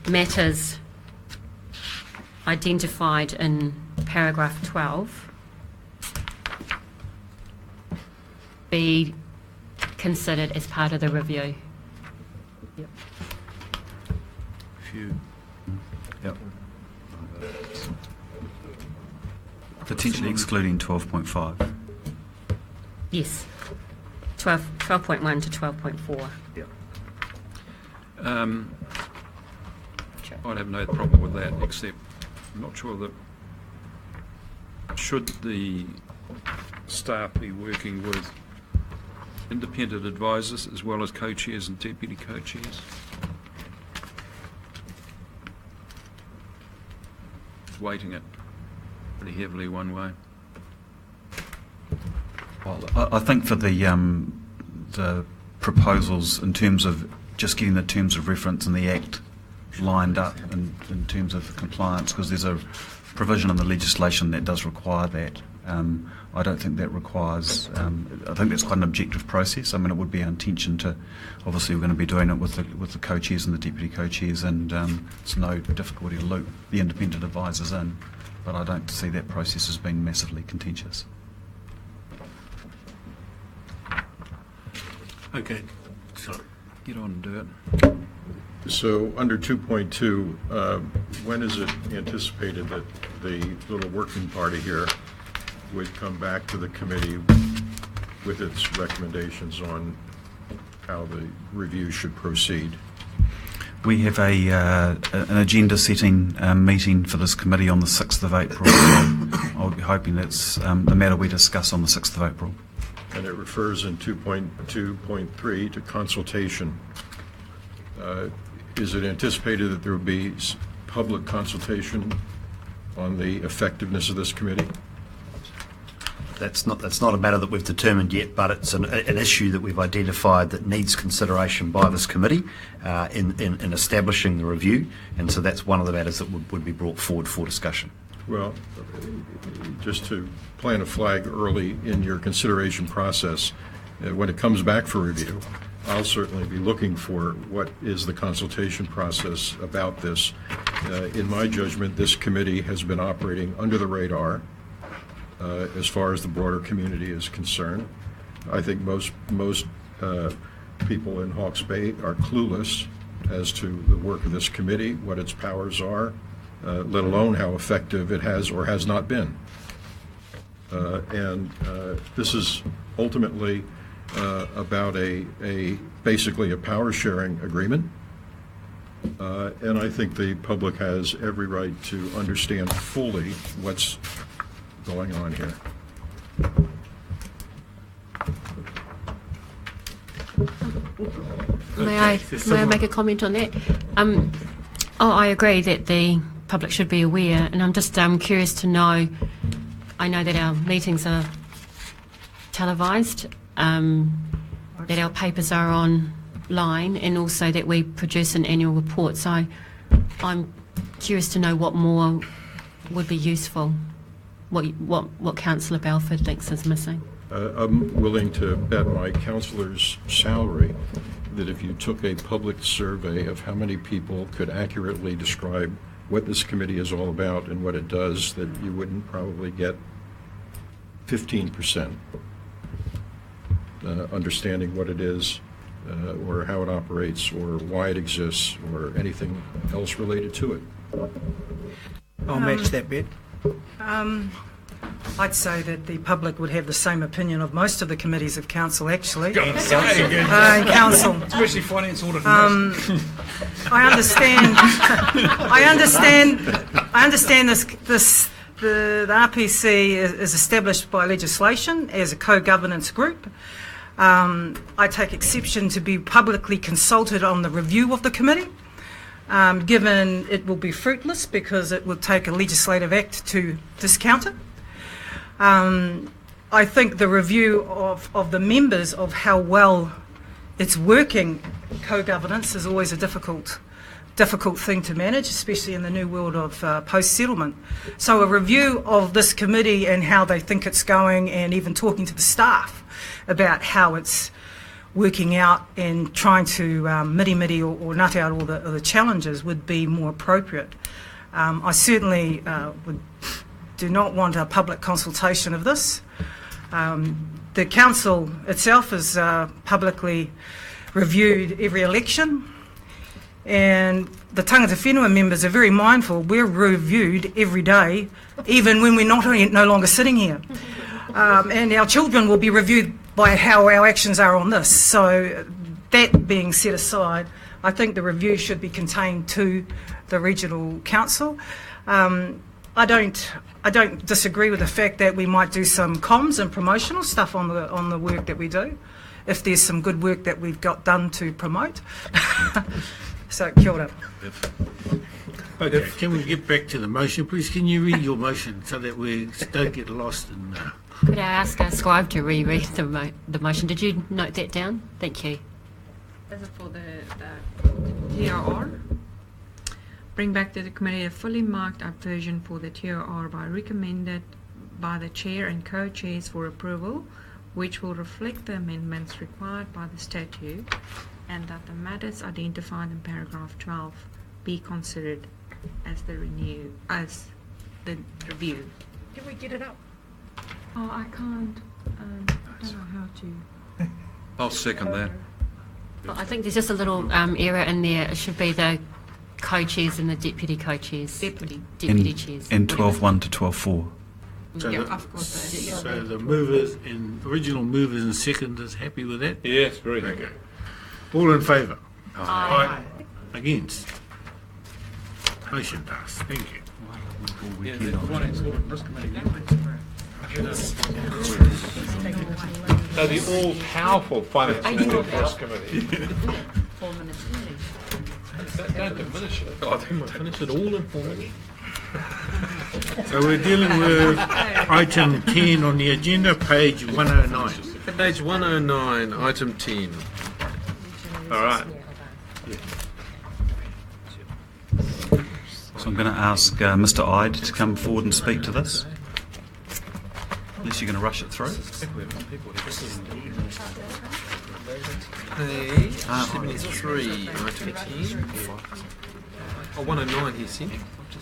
S10: matters identified in paragraph 12 be considered as part of the review. Yep.
S16: Yep.
S17: Potentially excluding 12.5.
S10: Yes. 12.1 to 12.4.
S16: Yep.
S9: I'd have no problem with that, except I'm not sure that should the staff be working with independent advisors as well as co-chairs and deputy co-chairs. Weighting it pretty heavily one way.
S17: Well, I think for the proposals in terms of just getting the terms of reference in the Act lined up in terms of compliance, because there's a provision in the legislation that does require that. I don't think that requires, I think that's quite an objective process. I mean, it would be our intention to, obviously we're going to be doing it with the co-chairs and the deputy co-chairs, and it's no difficulty to loop the independent advisors in, but I don't see that process as being massively contentious.
S1: Okay. So,
S9: get on and do it.
S3: So under 2.2, when is it anticipated that the little working party here would come back to the committee with its recommendations on how the review should proceed?
S17: We have an agenda setting meeting for this committee on the 6th of April. I'll be hoping that's the matter we discuss on the 6th of April.
S3: And it refers in 2.2.3 to consultation. Is it anticipated that there will be public consultation on the effectiveness of this committee?
S16: that's not a matter that we've determined yet, but it's an issue that we've identified that needs consideration by this committee in establishing the review, and so that's one of the matters that would be brought forward for discussion.
S3: Well, just to plant a flag early in your consideration process, when it comes back for review, I'll certainly be looking for what is the consultation process about this. In my judgment, this committee has been operating under the radar as far as the broader community is concerned. I think most people in Hawke's Bay are clueless as to the work of this committee, what its powers are, let alone how effective it has or has not been. And this is ultimately about basically a power sharing agreement, and I think the public has every right to understand fully what's going on here.
S10: May I make a comment on that? I agree that the public should be aware, and I'm just curious to know. I know that our meetings are televised, that our papers are online, and also that we produce an annual report. So I'm curious to know what more would be useful, what Councillor Balfour thinks is missing.
S3: I'm willing to bet my councillor's salary that if you took a public survey of how many people could accurately describe what this committee is all about and what it does, that you wouldn't probably get 15% understanding what it is, or how it operates, or why it exists, or anything else related to it.
S2: I'll match that bet.
S4: I'd say that the public would have the same opinion of most of the committees of council, actually. Council,
S8: especially finance audit.
S4: I understand this. The RPC is established by legislation as a co-governance group. I take exception to be publicly consulted on the review of the committee, given it will be fruitless because it will take a legislative act to discount it. I think the review of the members of how well it's working co-governance is always a difficult thing to manage, especially in the new world of post-settlement. So a review of this committee and how they think it's going, and even talking to the staff about how it's working out and trying to midi or nut out all the challenges would be more appropriate. I certainly do not want a public consultation of this. The council itself is publicly reviewed every election, and the tangata whenua members are very mindful. We're reviewed every day, even when we're no longer sitting here. And our children will be reviewed by how our actions are on this. So that being set aside, I think the review should be contained to the regional council. I don't disagree with the fact that we might do some comms and promotional stuff on the work that we do, if there's some good work that we've got done to promote. So, kia ora.
S1: Okay, can we get back to the motion, please? Can you read your motion so that we don't get lost in...
S10: Could I ask our scribe to reread the motion? Did you note that down? Thank you.
S18: Is it for the TRR? Bring back to the committee a fully marked up version for the TRR by recommended by the chair and co-chairs for approval, which will reflect the amendments required by the statute, and that the matters identified in paragraph 12 be considered as the review.
S7: Can we get it up?
S18: Oh, I can't. I don't know how to.
S9: I'll second that.
S10: Well, I think there's just a little error in there. It should be the co-chairs and the deputy co-chairs. Deputy chairs.
S17: In 12.1 to 12.4.
S1: So,
S18: Yeah, of course.
S1: so the movers and original movers and seconders happy with that?
S13: Yes, very good.
S1: Okay. All in favour?
S10: Aye.
S1: Against? Motion passed. Thank you.
S13: Yeah, the finance audit and risk committee. No, the all-powerful finance audit and risk committee.
S18: 4 minutes early.
S13: Don't diminish it. I think we'll finish it all in 4 minutes.
S1: So we're dealing with item 10 on the agenda, page 109.
S5: Page 109, item 10. All right.
S17: So I'm going to ask Mr. Ide to come forward and speak to this. Unless you're going to rush it through.
S5: Page 73, item 10. Oh, 109 he said.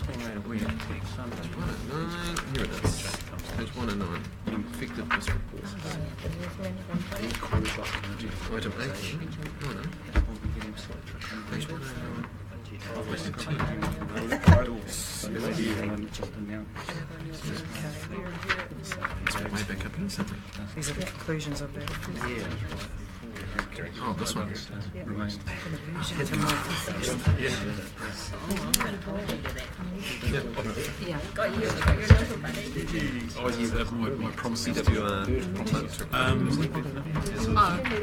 S5: 109, here it is. Page 109. Effective this report. Item 8. Oh, no. Page 109. Item 10. Way back up here, something.
S4: These are the conclusions of that.
S5: Oh, this one.
S4: Oh,
S5: you have my promise to you.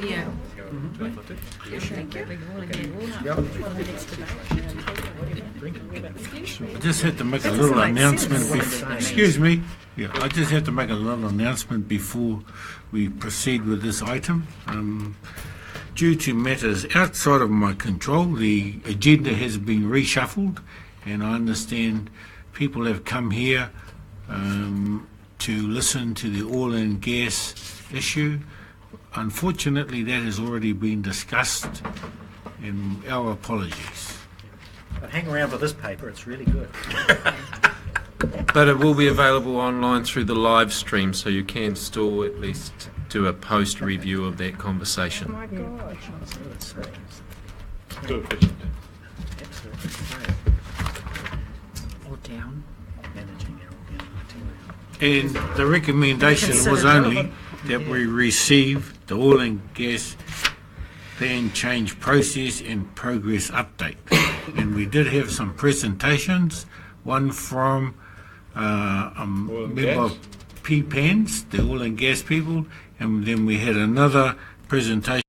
S18: Yeah.
S1: I just had to make a little announcement. Excuse me. Yeah, I just have to make a little announcement before we proceed with this item. Due to matters outside of my control, the agenda has been reshuffled, and I understand people have come here to listen to the oil and gas issue. Unfortunately, that has already been discussed, and our apologies.
S15: But hang around for this paper, it's really good.
S5: But it will be available online through the live stream, so you can still at least do a post review of that conversation.
S4: Oh my God.
S13: Too efficient.
S15: Or down. Managing our
S1: And the recommendation was only that we receive the oil and gas plan change process and progress update. And we did have some presentations, one from a member of PPANS, the oil and gas people, and then we had another presentation